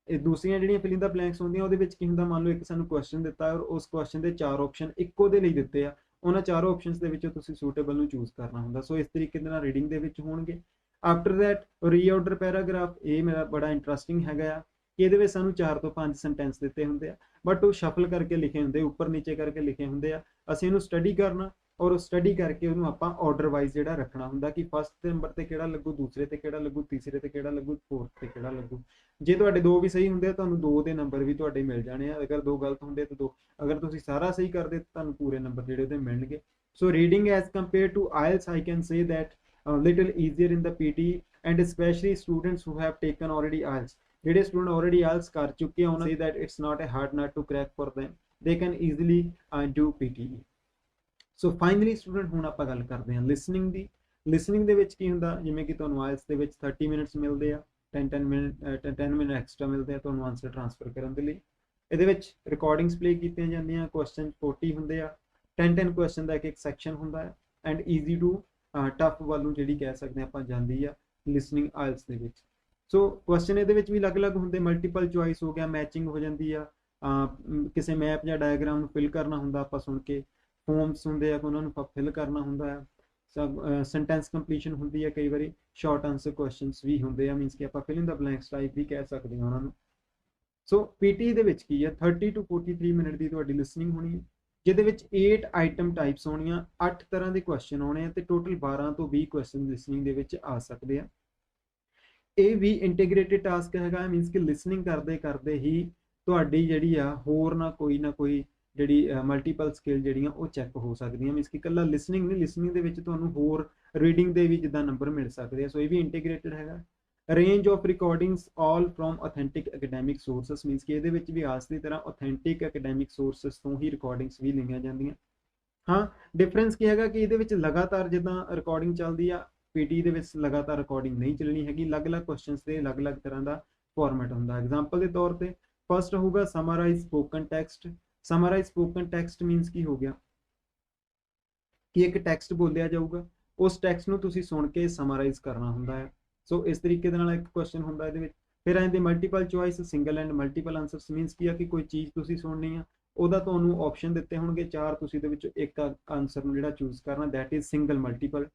ਇਹ ਦੂਸਰੀਆਂ ਜਿਹੜੀਆਂ ਫਿਲ ਇਨ ਦਾ ਬਲੈਂਕਸ ਹੁੰਦੀਆਂ ਉਹਦੇ ਵਿੱਚ ਕੀ ਹੁੰਦਾ, ਮੰਨ ਲਓ ਇੱਕ ਸਾਨੂੰ ਕੁਐਸਚਨ ਦਿੱਤਾ ਔਰ ਉਸ ਕੁਐਸਚਨ ਦੇ 4 ਆਪਸ਼ਨ ਇੱਕੋ ਦੇ ਲਈ ਦਿੱਤੇ ਆ, ਉਹਨਾਂ 4 ਆਪਸ਼ਨਸ ਦੇ ਵਿੱਚੋਂ ਤੁਸੀਂ ਸੂਟੇਬਲ ਨੂੰ ਚੂਜ਼ ਕਰਨਾ ਹੁੰਦਾ। ਸੋ ਇਸ ਤਰੀਕੇ ਦੇ ਨਾਲ ਰੀਡਿੰਗ ਦੇ ਵਿੱਚ ਹੋਣਗੇ। ਆਫਟਰ ਦੈਟ ਰੀਆਰਡਰ ਪੈਰਾਗ੍ਰਾਫ, ਇਹ ਮੇਰਾ ਬੜਾ ਇੰਟਰਸਟਿੰਗ ਹੈਗਾ ਆ ਕਿ ਇਹਦੇ ਵਿੱਚ ਸਾਨੂੰ 4 ਤੋਂ 5 ਸੈਂਟੈਂਸ ਦਿੱਤੇ ਹੁੰਦੇ ਆ ਬਟ ਉਹ ਸ਼ਫਲ ਕਰਕੇ ਲਿਖੇ ਹੁੰਦੇ, ਉੱਪਰ ਨੀਚੇ ਕਰਕੇ ਲਿਖੇ ਹੁੰਦੇ ਆ। ਅਸੀਂ ਇਹਨੂੰ ਸਟੱਡੀ ਕਰਨਾ ਔਰ ਸਟੱਡੀ ਕਰਕੇ ਉਹਨੂੰ ਆਪਾਂ ਆਰਡਰ ਵਾਈਜ਼ ਜਿਹੜਾ ਰੱਖਣਾ ਹੁੰਦਾ ਕਿ ਫਸਟ ਨੰਬਰ ਤੇ ਕਿਹੜਾ ਲੱਗੂ, ਦੂਸਰੇ ਤੇ ਕਿਹੜਾ ਲੱਗੂ, ਤੀਸਰੇ ਤੇ ਕਿਹੜਾ ਲੱਗੂ, ਫੋਰਥ ਤੇ ਕਿਹੜਾ ਲੱਗੂ। ਜੇ ਤੁਹਾਡੇ 2 ਵੀ ਸਹੀ ਹੁੰਦੇ ਆ ਤੁਹਾਨੂੰ 2 ਦੇ ਨੰਬਰ ਵੀ ਤੁਹਾਡੇ ਮਿਲ ਜਾਣੇ ਆ, ਅਗਰ 2 ਗਲਤ ਹੁੰਦੇ ਤਾਂ 2, ਅਗਰ ਤੁਸੀਂ ਸਾਰਾ ਸਹੀ ਕਰਦੇ ਤਾਂ ਤੁਹਾਨੂੰ ਪੂਰੇ ਨੰਬਰ ਜਿਹੜੇ ਉਹਦੇ ਮਿਲਣਗੇ। So reading as compare to IELTS I can say that little easier in the PT and especially students who have taken already IELTS। ਜਿਹੜੇ ਸਟੂਡੈਂਟ ਆਲਰੇਡੀ ਆਇਲਸ ਕਰ ਚੁੱਕੇ ਆ ਉਹਨਾਂ say that it's not a hard nut to crack for them। they can easily do PTE। So finally student ਹੁਣ ਆਪਾਂ ਗੱਲ ਕਰਦੇ ਹਾਂ ਲਿਸਨਿੰਗ ਦੀ। ਲਿਸਨਿੰਗ ਦੇ ਵਿੱਚ ਕੀ ਹੁੰਦਾ, ਜਿਵੇਂ ਕਿ ਤੁਹਾਨੂੰ ਆਇਲਸ ਦੇ ਵਿੱਚ 30 ਮਿੰਟਸ ਮਿਲਦੇ ਆ, 10 ਮਿੰਟ ਐਕਸਟਰਾ ਮਿਲਦੇ ਆ ਤੁਹਾਨੂੰ ਆਨਸਰ ਟ੍ਰਾਂਸਫਰ ਕਰਨ ਦੇ ਲਈ। ਇਹਦੇ ਵਿੱਚ ਰਿਕਾਰਡਿੰਗਸ ਪਲੇ ਕੀਤੀਆਂ ਜਾਂਦੀਆਂ, ਕੁਐਸਚਨ 40 ਹੁੰਦੇ ਆ, 10 ਕੁਐਸਚਨ ਦਾ ਇੱਕ ਸੈਕਸ਼ਨ ਹੁੰਦਾ ਹੈ ਐਂਡ ਈਜ਼ੀ ਟੂ ਟਫ ਵੱਲ ਨੂੰ ਜਿਹੜੀ ਕਹਿ ਸਕਦੇ ਆਪਾਂ ਜਾਂਦੀ ਆ ਲਿਸਨਿੰਗ ਆਇਲਸ ਦੇ ਵਿੱਚ। ਸੋ ਕੁਐਸਚਨ ਇਹਦੇ ਵਿੱਚ ਵੀ ਅਲੱਗ-ਅਲੱਗ ਹੁੰਦੇ, ਮਲਟੀਪਲ ਚੁਆਇਸ ਹੋ ਗਿਆ, ਮੈਚਿੰਗ ਹੋ ਜਾਂਦੀ ਆ, ਕਿਸੇ ਮੈਪ ਜਾਂ ਡਾਇਗਰਾਮ ਨੂੰ ਫਿਲ ਕਰਨਾ ਹੁੰਦਾ ਆਪਾਂ ਸੁਣ ਕੇ, ਫੋਰਮਸ ਹੁੰਦੇ ਆ ਉਹਨਾਂ ਨੂੰ ਫਿਲ ਕਰਨਾ ਹੁੰਦਾ ਹੈ, ਸੈਂਟੈਂਸ ਕੰਪਲੀਸ਼ਨ ਹੁੰਦੀ ਹੈ, ਕਈ ਵਾਰੀ ਸ਼ਾਰਟ ਆਨਸਰ ਕੁਐਸਚਨਸ ਵੀ ਹੁੰਦੇ ਆ, ਮੀਨਸ ਕਿ ਆਪਾਂ fill in the blanks type ਵੀ ਕਹਿ ਸਕਦੇ ਹਾਂ ਉਹਨਾਂ ਨੂੰ। ਸੋ ਪੀਟੀ ਦੇ ਵਿੱਚ ਕੀ ਹੈ 30 to 43 ਮਿੰਟ ਦੀ ਤੁਹਾਡੀ ਲਿਸਨਿੰਗ ਹੋਣੀ ਹੈ, ਜਿਹਦੇ ਵਿੱਚ 8 ਆਈਟਮ ਟਾਈਪਸ ਹੋਣੀਆਂ, 8 ਤਰ੍ਹਾਂ ਦੇ ਕੁਐਸਚਨ ਆਉਣੇ ਆ ਤੇ ਟੋਟਲ 12 ਤੋਂ 20 ਕੁਐਸਚਨ ਲਿਸਨਿੰਗ ਦੇ ਵਿੱਚ ਆ ਸਕਦੇ ਆ। ਇਹ ਵੀ ਇੰਟੀਗ੍ਰੇਟਿਡ ਟਾਸਕ ਹੈਗਾ, ਮੀਨਸ ਕਿ ਲਿਸਨਿੰਗ ਕਰਦੇ ਕਰਦੇ ਹੀ ਤੁਹਾਡੀ ਜਿਹੜੀ ਆ ਹੋਰ ਨਾ ਕੋਈ ਜਿਹੜੀ ਮਲਟੀਪਲ ਸਕਿੱਲ ਜਿਹੜੀਆਂ ਉਹ ਚੈੱਕ ਹੋ ਸਕਦੀਆਂ, ਮੀਨਸ ਕਿ ਇਕੱਲਾ ਲਿਸਨਿੰਗ ਨਹੀਂ, ਲਿਸਨਿੰਗ ਦੇ ਵਿੱਚ ਤੁਹਾਨੂੰ ਹੋਰ ਰੀਡਿੰਗ ਦੇ ਵੀ ਜਿੱਦਾਂ ਨੰਬਰ ਮਿਲ ਸਕਦੇ ਆ। ਸੋ ਇਹ ਵੀ ਇੰਟੀਗ੍ਰੇਟਿਡ ਹੈਗਾ। Range of recordings all from authentic academic sources, means ਕਿ ਇਹਦੇ ਵਿੱਚ ਵੀ ਆਸ ਦੀ ਤਰ੍ਹਾਂ ਅਥੈਂਟਿਕ ਐਕੈਡੈਮਿਕ ਸੋਰਸਸ ਤੋਂ ਹੀ ਰਿਕਾਰਡਿੰਗਸ ਵੀ ਲਈਆਂ ਜਾਂਦੀਆਂ। ਹਾਂ, ਡਿਫਰੈਂਸ ਕੀ ਹੈਗਾ ਕਿ ਇਹਦੇ ਵਿੱਚ ਲਗਾਤਾਰ ਜਿੱਦਾਂ ਰਿਕਾਰਡਿੰਗ ਚੱਲਦੀ ਆ, ਪੀਟੀ ਦੇ ਵਿੱਚ ਲਗਾਤਾਰ ਰਿਕਾਰਡਿੰਗ ਨਹੀਂ ਚੱਲਣੀ ਹੈਗੀ, ਅਲੱਗ-ਅਲੱਗ ਕੁਐਸਚਨਸ ਦੇ ਅਲੱਗ-ਅਲੱਗ ਤਰ੍ਹਾਂ ਦਾ ਫਾਰਮੈਟ ਹੁੰਦਾ। ਐਗਜ਼ਾਮਪਲ ਦੇ ਤੌਰ ਤੇ ਫਸਟ ਹੋਊਗਾ summarise spoken text. Summarise spoken text means ਕੀ ਹੋ ਗਿਆ ਕਿ ਇੱਕ ਟੈਕਸਟ ਬੋਲਿਆ ਜਾਊਗਾ, ਉਸ ਟੈਕਸਟ ਨੂੰ ਤੁਸੀਂ ਸੁਣ ਕੇ ਸਮਰਾਈਜ਼ ਕਰਨਾ ਹੁੰਦਾ ਹੈ। ਸੋ ਇਸ ਤਰੀਕੇ ਦੇ ਨਾਲ ਇੱਕ ਕੁਐਸਚਨ ਹੁੰਦਾ ਇਹਦੇ ਵਿੱਚ। ਫਿਰ ਆਉਂਦੇ multiple choice, single and multiple answers, means ਕੀ ਆ ਕਿ ਕੋਈ ਚੀਜ਼ ਤੁਸੀਂ ਸੁਣਨੀ ਆ, ਉਹਦਾ ਤੁਹਾਨੂੰ ਆਪਸ਼ਨ ਦਿੱਤੇ ਹੋਣਗੇ 4, ਤੁਸੀਂ ਦੇ ਵਿੱਚੋਂ ਇੱਕ ਆਨਸਰ ਨੂੰ ਜਿਹੜਾ ਚੂਜ਼ ਕਰਨਾ, ਦੈਟ ਇਜ਼ ਸਿੰਗਲ ਮਲਟੀਪਲ।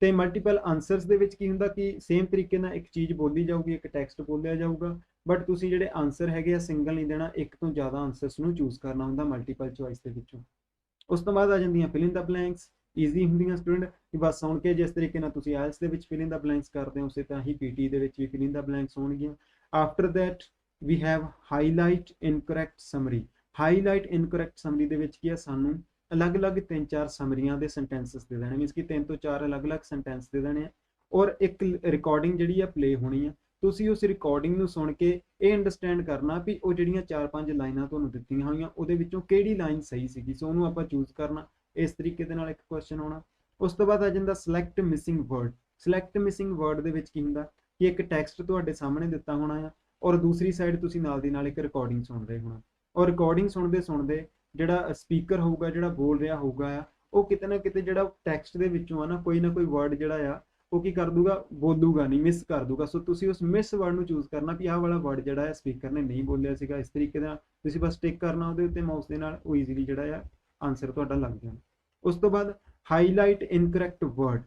ਤੇ ਮਲਟੀਪਲ ਆਨਸਰਸ ਦੇ ਵਿੱਚ ਕੀ ਹੁੰਦਾ ਕਿ ਸੇਮ ਤਰੀਕੇ ਨਾਲ ਇੱਕ ਚੀਜ਼ ਬੋਲੀ ਜਾਊਗੀ, ਇੱਕ ਟੈਕਸਟ ਬੋਲਿਆ ਜਾਊਗਾ, ਬਟ ਤੁਸੀਂ ਜਿਹੜੇ ਆਨਸਰ ਹੈਗੇ ਆ ਸਿੰਗਲ ਨਹੀਂ ਦੇਣਾ, ਇੱਕ ਤੋਂ ਜ਼ਿਆਦਾ ਆਨਸਰਸ ਨੂੰ ਚੂਜ਼ ਕਰਨਾ ਹੁੰਦਾ ਮਲਟੀਪਲ ਚੁਆਇਸ ਦੇ ਵਿੱਚੋਂ। ਉਸ ਤੋਂ ਬਾਅਦ ਆ ਜਾਂਦੀਆਂ fill in the blanks, easy ਹੁੰਦੀਆਂ ਸਟੂਡੈਂਟ ਕਿ ਬਸ ਸੁਣ ਕੇ ਜਿਸ ਤਰੀਕੇ ਨਾਲ ਤੁਸੀਂ ਆਇਲਸ ਦੇ ਵਿੱਚ ਫਿਲ ਇਨ ਦਾ ਬਲੈਂਕਸ ਕਰਦੇ ਹੋ ਉਸੇ ਤਰ੍ਹਾਂ ਹੀ ਪੀਟੀ ਦੇ ਵਿੱਚ we fill in the blanks ਹੋਣਗੀਆਂ। After that we have highlight incorrect summary. Highlight incorrect summary ਦੇ ਵਿੱਚ ਕੀ ਆ, ਸਾਨੂੰ ਅਲੱਗ-ਅਲੱਗ 3-4 ਸਮਰੀਆਂ ਦੇ ਸੈਂਟੈਂਸਸ ਦੇ ਦੇਣੇ, ਮੀਨਸ ਕਿ 3 ਤੋਂ 4 ਅਲੱਗ-ਅਲੱਗ ਸੈਂਟੈਂਸ ਦੇ ਦੇਣੇ ਆ ਔਰ ਇੱਕ ਰਿਕਾਰਡਿੰਗ ਜਿਹੜੀ ਆ ਪਲੇ ਹੋਣੀ ਆ। ਤੁਸੀਂ ਉਸ ਰਿਕਾਰਡਿੰਗ ਨੂੰ ਸੁਣ ਕੇ ਇਹ ਅੰਡਰਸਟੈਂਡ ਕਰਨਾ ਵੀ ਉਹ ਜਿਹੜੀਆਂ 4-5 ਲਾਈਨਾਂ ਤੁਹਾਨੂੰ ਦਿੱਤੀਆਂ ਹੋਈਆਂ ਉਹਦੇ ਵਿੱਚੋਂ ਕਿਹੜੀ ਲਾਈਨ ਸਹੀ ਸੀਗੀ, ਸੋ ਉਹਨੂੰ ਆਪਾਂ ਚੂਜ਼ ਕਰਨਾ। ਇਸ ਤਰੀਕੇ ਦੇ ਨਾਲ ਇੱਕ ਕੁਐਸਚਨ ਹੋਣਾ। ਉਸ ਤੋਂ ਬਾਅਦ ਆ ਜਾਂਦਾ select missing word. Select missing word ਦੇ ਵਿੱਚ ਕੀ ਹੁੰਦਾ ਕਿ ਇੱਕ ਟੈਕਸਟ ਤੁਹਾਡੇ ਸਾਹਮਣੇ ਦਿੱਤਾ ਹੋਣਾ ਆ ਔਰ ਦੂਸਰੀ ਸਾਈਡ ਤੁਸੀਂ ਨਾਲ ਦੀ ਨਾਲ ਇੱਕ ਰਿਕਾਰਡਿੰਗ ਸੁਣ ਰਹੇ ਹੋਣਾ, ਔਰ ਰਿਕਾਰਡਿੰਗ ਸੁਣਦੇ ਜਿਹੜਾ ਸਪੀਕਰ ਹੋਊਗਾ, ਜਿਹੜਾ ਬੋਲ ਰਿਹਾ ਹੋਊਗਾ ਆ, ਉਹ ਕਿਤੇ ਨਾ ਕਿਤੇ ਜਿਹੜਾ ਟੈਕਸਟ ਦੇ ਵਿੱਚੋਂ ਆ ਨਾ ਕੋਈ ਵਰਡ ਜਿਹੜਾ ਆ ਉਹ ਕੀ ਕਰ ਦੂਗਾ, ਬੋਲੂਗਾ ਨਹੀਂ, ਮਿਸ ਕਰ ਦੂਗਾ। ਸੋ ਤੁਸੀਂ ਉਸ ਮਿਸ ਵਰਡ ਨੂੰ ਚੂਜ਼ ਕਰਨਾ ਵੀ ਆਹ ਵਾਲਾ ਵਰਡ ਜਿਹੜਾ ਹੈ ਸਪੀਕਰ ਨੇ ਨਹੀਂ ਬੋਲਿਆ ਸੀਗਾ। ਇਸ ਤਰੀਕੇ ਨਾਲ ਤੁਸੀਂ ਬਸ ਟਿਕ ਕਰਨਾ ਉਹਦੇ ਉੱਤੇ ਮਾਊਸ ਦੇ ਨਾਲ, ਉਹ ਈਜ਼ੀਲੀ ਜਿਹੜਾ ਆ ਆਨਸਰ ਤੁਹਾਡਾ ਲੱਗ ਜਾਣਾ। ਉਸ ਤੋਂ ਬਾਅਦ highlight incorrect word.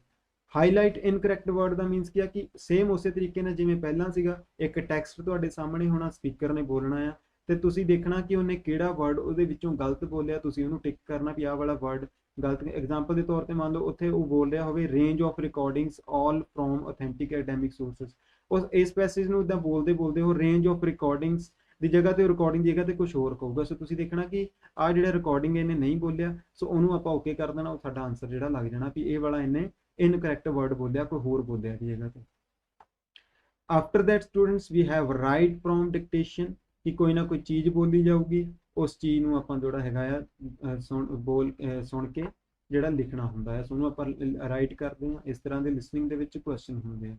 Highlight incorrect word ਦਾ ਮੀਨਸ ਕੀ ਆ ਕਿ ਸੇਮ ਉਸੇ ਤਰੀਕੇ ਨਾਲ ਜਿਵੇਂ ਪਹਿਲਾਂ ਸੀਗਾ, ਇੱਕ ਟੈਕਸਟ ਤੁਹਾਡੇ ਸਾਹਮਣੇ ਹੋਣਾ, ਸਪੀਕਰ ਨੇ ਬੋਲਣਾ ਆ ਤੇ ਤੁਸੀਂ ਦੇਖਣਾ ਕਿ ਉਹਨੇ ਕਿਹੜਾ ਵਰਡ ਉਹਦੇ ਵਿੱਚੋਂ ਗਲਤ ਬੋਲਿਆ, ਤੁਸੀਂ ਉਹਨੂੰ ਟਿਕ ਕਰਨਾ ਵੀ ਆਹ ਵਾਲਾ ਵਰਡ ਗਲਤ। ਐਗਜ਼ਾਮਪਲ ਦੇ ਤੌਰ ਤੇ ਮੰਨ ਲਓ ਉੱਥੇ ਉਹ ਬੋਲ ਰਿਹਾ ਹੋਵੇ range of recordings all from authentic academic sources, ਉਸ ਇਸ ਪੈਸੇਜ ਨੂੰ ਇਦਾਂ ਬੋਲਦੇ ਉਹ ਰੇਂਜ ਆਫ ਰਿਕਾਰਡਿੰਗਸ ਦੀ ਜਗ੍ਹਾ ਤੇ ਰਿਕਾਰਡਿੰਗ ਦੀ ਜਗ੍ਹਾ ਤੇ ਕੁਝ ਹੋਰ ਕਹੂਗਾ। ਸੋ ਤੁਸੀਂ ਦੇਖਣਾ ਕਿ ਆਹ ਜਿਹੜਾ ਰਿਕਾਰਡਿੰਗ ਇਹਨੇ ਨਹੀਂ ਬੋਲਿਆ, ਸੋ ਉਹਨੂੰ ਆਪਾਂ ਓਕੇ ਕਰ ਦੇਣਾ, ਉਹ ਸਾਡਾ ਆਨਸਰ ਜਿਹੜਾ ਲੱਗ ਜਾਣਾ ਵੀ ਇਹ ਵਾਲਾ ਇਹਨੇ ਇਨਕਰੈਕਟ ਵਰਡ ਬੋਲਿਆ, ਕੋਈ ਹੋਰ ਬੋਲਿਆ ਦੀ ਜਗ੍ਹਾ ਤੇ। After that students we have write from dictation, ਕਿ ਕੋਈ ਨਾ ਕੋਈ ਚੀਜ਼ ਬੋਲੀ ਜਾਊਗੀ, ਉਸ ਚੀਜ਼ ਨੂੰ ਆਪਾਂ ਜਿਹੜਾ ਹੈਗਾ ਆ ਸੁਣ ਕੇ ਜਿਹੜਾ ਲਿਖਣਾ ਹੁੰਦਾ ਹੈ, ਸੋ ਉਹਨੂੰ ਆਪਾਂ ਰਾਈਟ ਕਰਦੇ ਹਾਂ। ਇਸ ਤਰ੍ਹਾਂ ਦੇ ਲਿਸਨਿੰਗ ਦੇ ਵਿੱਚ ਕੁਐਸਚਨ ਹੁੰਦੇ ਆ।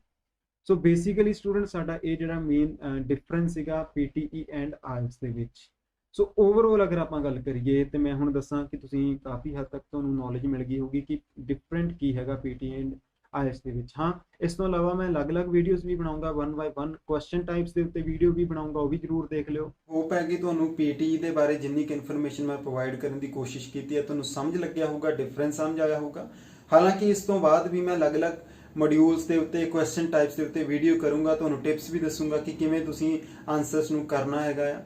ਸੋ ਬੇਸਿਕਲੀ ਸਟੂਡੈਂਟ ਸਾਡਾ ਇਹ ਜਿਹੜਾ ਮੇਨ ਡਿਫਰੈਂਸ ਸੀਗਾ ਪੀਟੀਈ ਐਂਡ ਆਇਲਸ ਦੇ ਵਿੱਚ। ਸੋ ਓਵਰਆਲ ਅਗਰ ਆਪਾਂ ਗੱਲ ਕਰੀਏ ਤੇ ਮੈਂ ਹੁਣ ਦੱਸਾਂ ਕਿ ਤੁਸੀਂ ਕਾਫੀ ਹੱਦ ਤੱਕ ਤੁਹਾਨੂੰ ਨੌਲੇਜ ਮਿਲ ਗਈ ਹੋਊਗੀ ਕਿ ਡਿਫਰੈਂਟ ਕੀ ਹੈਗਾ ਪੀਟੀ ਐਂਡ ਆਇਲਸ ਦੇ ਵਿੱਚ। ਹਾਂ, ਇਸ ਤੋਂ ਇਲਾਵਾ ਮੈਂ ਅਲੱਗ-ਅਲੱਗ ਵੀਡੀਓਜ਼ ਵੀ ਬਣਾਉਂਗਾ, 1 by 1 ਕੁਐਸਚਨ ਟਾਈਪਸ ਦੇ ਉੱਤੇ ਵੀਡੀਓ ਵੀ ਬਣਾਉਂਗਾ, ਉਹ ਵੀ ਜ਼ਰੂਰ ਦੇਖ ਲਿਓ। ਹੋਪ ਹੈ ਕਿ ਤੁਹਾਨੂੰ ਪੀਟੀ ਦੇ ਬਾਰੇ ਜਿੰਨੀ ਕਿ ਇਨਫੋਰਮੇਸ਼ਨ ਮੈਂ ਪ੍ਰੋਵਾਈਡ ਕਰਨ ਦੀ ਕੋਸ਼ਿਸ਼ ਕੀਤੀ ਹੈ ਤੁਹਾਨੂੰ ਸਮਝ ਲੱਗਿਆ ਹੋਊਗਾ, ਡਿਫਰੈਂਸ ਸਮਝ ਆਇਆ ਹੋਊਗਾ। ਹਾਲਾਂਕਿ ਇਸ ਤੋਂ ਬਾਅਦ ਵੀ ਮੈਂ ਅਲੱਗ-ਅਲੱਗ ਮੋਡਿਊਲਸ ਦੇ ਉੱਤੇ ਕੁਐਸਚਨ ਟਾਈਪਸ ਦੇ ਉੱਤੇ ਵੀਡੀਓ ਕਰੂੰਗਾ, ਤੁਹਾਨੂੰ ਟਿਪਸ ਵੀ ਦੱਸੂੰਗਾ ਕਿ ਕਿਵੇਂ ਤੁਸੀਂ ਆਨਸਰਸ ਨੂੰ ਕਰਨਾ ਹੈਗਾ ਆ।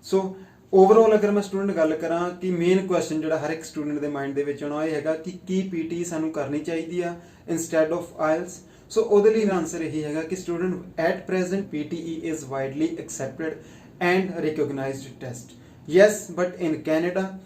ਸੋ ਓਵਰਆਲ ਅਗਰ ਮੈਂ ਸਟੂਡੈਂਟ ਗੱਲ ਕਰਾਂ ਕਿ ਮੇਨ ਕੁਐਸਚਨ ਜਿਹੜਾ ਹਰ ਇੱਕ ਸਟੂਡੈਂਟ ਦੇ ਮਾਈਂਡ ਦੇ ਵਿੱਚ ਆਉਣਾ ਇਹ ਹੈਗਾ ਕਿ ਕੀ ਪੀਟੀ ਸਾਨੂੰ ਕਰਨੀ ਚਾਹੀਦੀ ਆ ਇੰਸਟੈਡ ਆਫ ਆਇਲਸ। ਸੋ ਉਹਦੇ ਲਈ ਆਨਸਰ ਇਹੀ ਹੈਗਾ ਕਿ student at present PTE is widely accepted and recognised test. Yes, but in Canada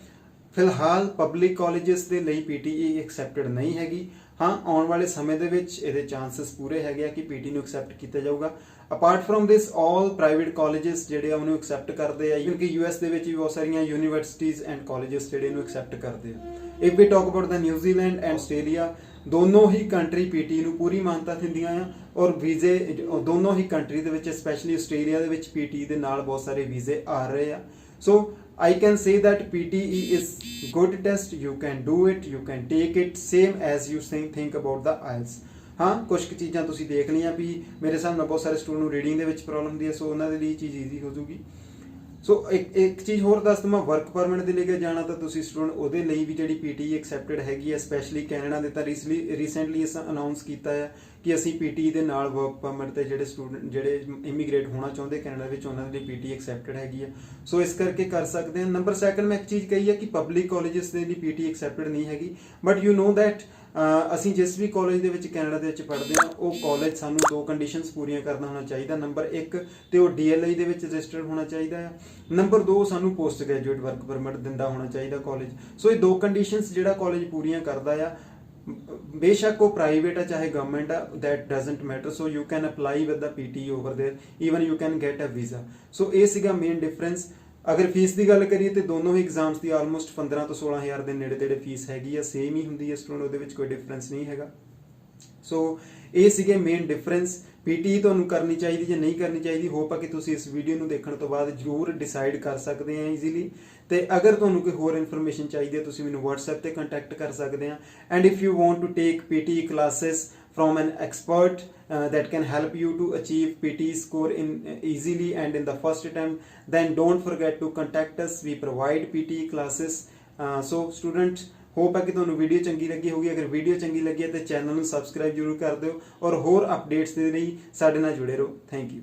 ਫਿਲਹਾਲ ਪਬਲਿਕ ਕਾਲਜਸ ਦੇ ਲਈ ਪੀਟੀਈ ਐਕਸੈਪਟਡ ਨਹੀਂ ਹੈਗੀ, हाँ आने वाले समय ਦੇ ਵਿੱਚ ਇਹਦੇ ਚਾਂਸਸ ਪੂਰੇ ਹੈਗੇ ਆ ਕਿ ਪੀਟੀ ਨੂੰ ਐਕਸੈਪਟ ਕੀਤਾ ਜਾਊਗਾ। Apart from this all private colleges ਜਿਹੜੇ ਆ ਉਹਨੂੰ ਐਕਸੈਪਟ ਕਰਦੇ ਆ, ਇਵਨ ਕਿ ਯੂਐਸ ਦੇ ਵਿੱਚ ਵੀ ਬਹੁਤ ਸਾਰੀਆਂ ਯੂਨੀਵਰਸਿਟੀਜ਼ ਐਂਡ ਕਾਲਜਸ ਜਿਹੜੇ ਇਹਨੂੰ ਐਕਸੈਪਟ ਕਰਦੇ ਆ। If we talk about the New Zealand and Australia, ਦੋਨੋਂ ਹੀ ਕੰਟਰੀ ਪੀਟੀ ਨੂੰ ਪੂਰੀ ਮਾਨਤਾ ਦਿੰਦੀਆਂ ਆ ਔਰ ਵੀਜ਼ੇ ਦੋਨੋਂ ਹੀ ਕੰਟਰੀ ਦੇ ਵਿੱਚ ਸਪੈਸ਼ਲੀ ਆਸਟ੍ਰੇਲੀਆ ਦੇ ਵਿੱਚ ਪੀਟੀ ਦੇ ਨਾਲ ਬਹੁਤ ਸਾਰੇ ਵੀਜ਼ੇ ਆ ਰਹੇ ਆ। ਸੋ I can say that PTE is good test, you can do it, you can take it same as you think about the IELTS। ਹਾਂ ਕੁਝ ਕੁ ਚੀਜ਼ਾਂ ਤੁਸੀਂ ਦੇਖ ਲਈਆਂ ਵੀ ਮੇਰੇ ਹਿਸਾਬ ਨਾਲ ਬਹੁਤ ਸਾਰੇ ਸਟੂਡੈਂਟ ਨੂੰ ਰੀਡਿੰਗ ਦੇ ਵਿੱਚ ਪ੍ਰੋਬਲਮ ਹੁੰਦੀ ਹੈ, ਸੋ ਉਹਨਾਂ ਦੇ ਲਈ ਇਹ ਚੀਜ਼ ਈਜ਼ੀ ਹੋ ਜੂਗੀ। ਸੋ ਇੱਕ ਚੀਜ਼ ਹੋਰ ਦੱਸ ਦਵਾਂ, ਵਰਕ ਪਰਮਿਟ ਦੇ ਲਈ ਜਾਣਾ ਤਾਂ ਤੁਸੀਂ ਸਟੂਡੈਂਟ ਉਹਦੇ ਲਈ ਵੀ ਜਿਹੜੀ PTE ਐਕਸੈਪਟਡ ਹੈਗੀ ਹੈ, ਸਪੈਸ਼ਲੀ ਕੈਨੇਡਾ ਦੇ ਤਾਂ ਰੀਸੈਂਟਲੀ ਇਸ ਅਨਾਉਂਸ ਕੀਤਾ ਹੈ ਕਿ ਅਸੀਂ PTE ਦੇ ਨਾਲ ਵਰਕ ਪਰਮਿਟ ਤੇ ਜਿਹੜੇ ਸਟੂਡੈਂਟ ਜਿਹੜੇ ਇਮੀਗ੍ਰੇਟ ਹੋਣਾ ਚਾਹੁੰਦੇ ਕੈਨੇਡਾ ਵਿੱਚ ਉਹਨਾਂ ਦੇ ਲਈ PTE ਐਕਸੈਪਟਡ ਹੈਗੀ ਹੈ, ਸੋ ਇਸ ਕਰਕੇ ਕਰ ਸਕਦੇ ਹਾਂ। ਨੰਬਰ ਸੈਕੰਡ ਮੈਂ ਇੱਕ ਚੀਜ਼ ਕਹੀ ਹੈ ਕਿ ਪਬਲਿਕ ਕਾਲਜਸ ਦੇ ਲਈ PTE ਐਕਸੈਪਟਡ ਨਹੀਂ ਹੈਗੀ, ਬਟ ਯੂ ਨੋ ਦੈਟ ਅਸੀਂ ਜਿਸ ਵੀ ਕਾਲਜ ਦੇ ਵਿੱਚ ਕੈਨੇਡਾ ਦੇ ਵਿੱਚ ਪੜ੍ਹਦੇ ਹਾਂ ਉਹ ਕਾਲਜ ਸਾਨੂੰ 2 ਕੰਡੀਸ਼ਨਸ ਪੂਰੀਆਂ ਕਰਨਾ ਹੋਣਾ ਚਾਹੀਦਾ। ਨੰਬਰ 1 ਤੇ ਉਹ DLI ਦੇ ਵਿੱਚ ਰਜਿਸਟਰਡ ਹੋਣਾ ਚਾਹੀਦਾ ਹੈ। ਨੰਬਰ 2 ਸਾਨੂੰ ਪੋਸਟ ਗ੍ਰੈਜੂਏਟ ਵਰਕ ਪਰਮਿਟ ਦਿੰਦਾ ਹੋਣਾ ਚਾਹੀਦਾ ਕਾਲਜ। ਸੋ ਇਹ 2 ਕੰਡੀਸ਼ਨਸ ਜਿਹੜਾ ਕਾਲਜ ਪੂਰੀਆਂ ਕਰਦਾ ਆ, बेशक वो प्राइवेट है चाहे गवर्नमेंट है, that doesn't matter. So you can apply with the PTE over there, even you can get a visa. So ये सीगा मेन डिफरेंस। अगर फीस की गल करिए तो दोनों ही एग्जाम्स की आलमोस्ट 15 तो 16,000 के नेड़े तेड़े फीस हैगी है, सेम ही होंगी है स्टूडेंट, ਉਹਦੇ ਵਿੱਚ कोई डिफरेंस नहीं हैगा। सो ਇਹ ਸੀਗੇ ਮੇਨ ਡਿਫਰੈਂਸ। PTE ਤੁਹਾਨੂੰ ਕਰਨੀ ਚਾਹੀਦੀ ਜਾਂ ਨਹੀਂ ਕਰਨੀ ਚਾਹੀਦੀ, ਹੋਪ ਆ ਕਿ ਤੁਸੀਂ ਇਸ ਵੀਡੀਓ ਨੂੰ ਦੇਖਣ ਤੋਂ ਬਾਅਦ ਜ਼ਰੂਰ ਡਿਸਾਈਡ ਕਰ ਸਕਦੇ ਆ ਈਜ਼ੀਲੀ। ਤੇ ਅਗਰ ਤੁਹਾਨੂੰ ਕੋਈ ਹੋਰ ਇਨਫੋਰਮੇਸ਼ਨ ਚਾਹੀਦੀ ਹੈ ਤੁਸੀਂ ਮੈਨੂੰ WhatsApp ਤੇ ਕੰਟੈਕਟ ਕਰ ਸਕਦੇ ਆ। And if you want to take PTE classes from an expert that can help you to achieve PTE score in easily and in the first attempt, then don't forget to contact us. We provide PTE classes. So students, hop ਹੈ ਕਿ ਤੁਹਾਨੂੰ video ਚੰਗੀ ਲੱਗੀ ਹੋਊਗੀ। ਅਗਰ video ਚੰਗੀ ਲੱਗੀ ਹੈ ਤਾਂ ਚੈਨਲ ਨੂੰ ਸਬਸਕ੍ਰਾਈਬ ਜ਼ਰੂਰ ਕਰ ਦਿਓ ਔਰ ਹੋਰ ਅਪਡੇਟਸ ਦੇ ਲਈ ਸਾਡੇ ਨਾਲ ਜੁੜੇ ਰਹੋ। Thank you.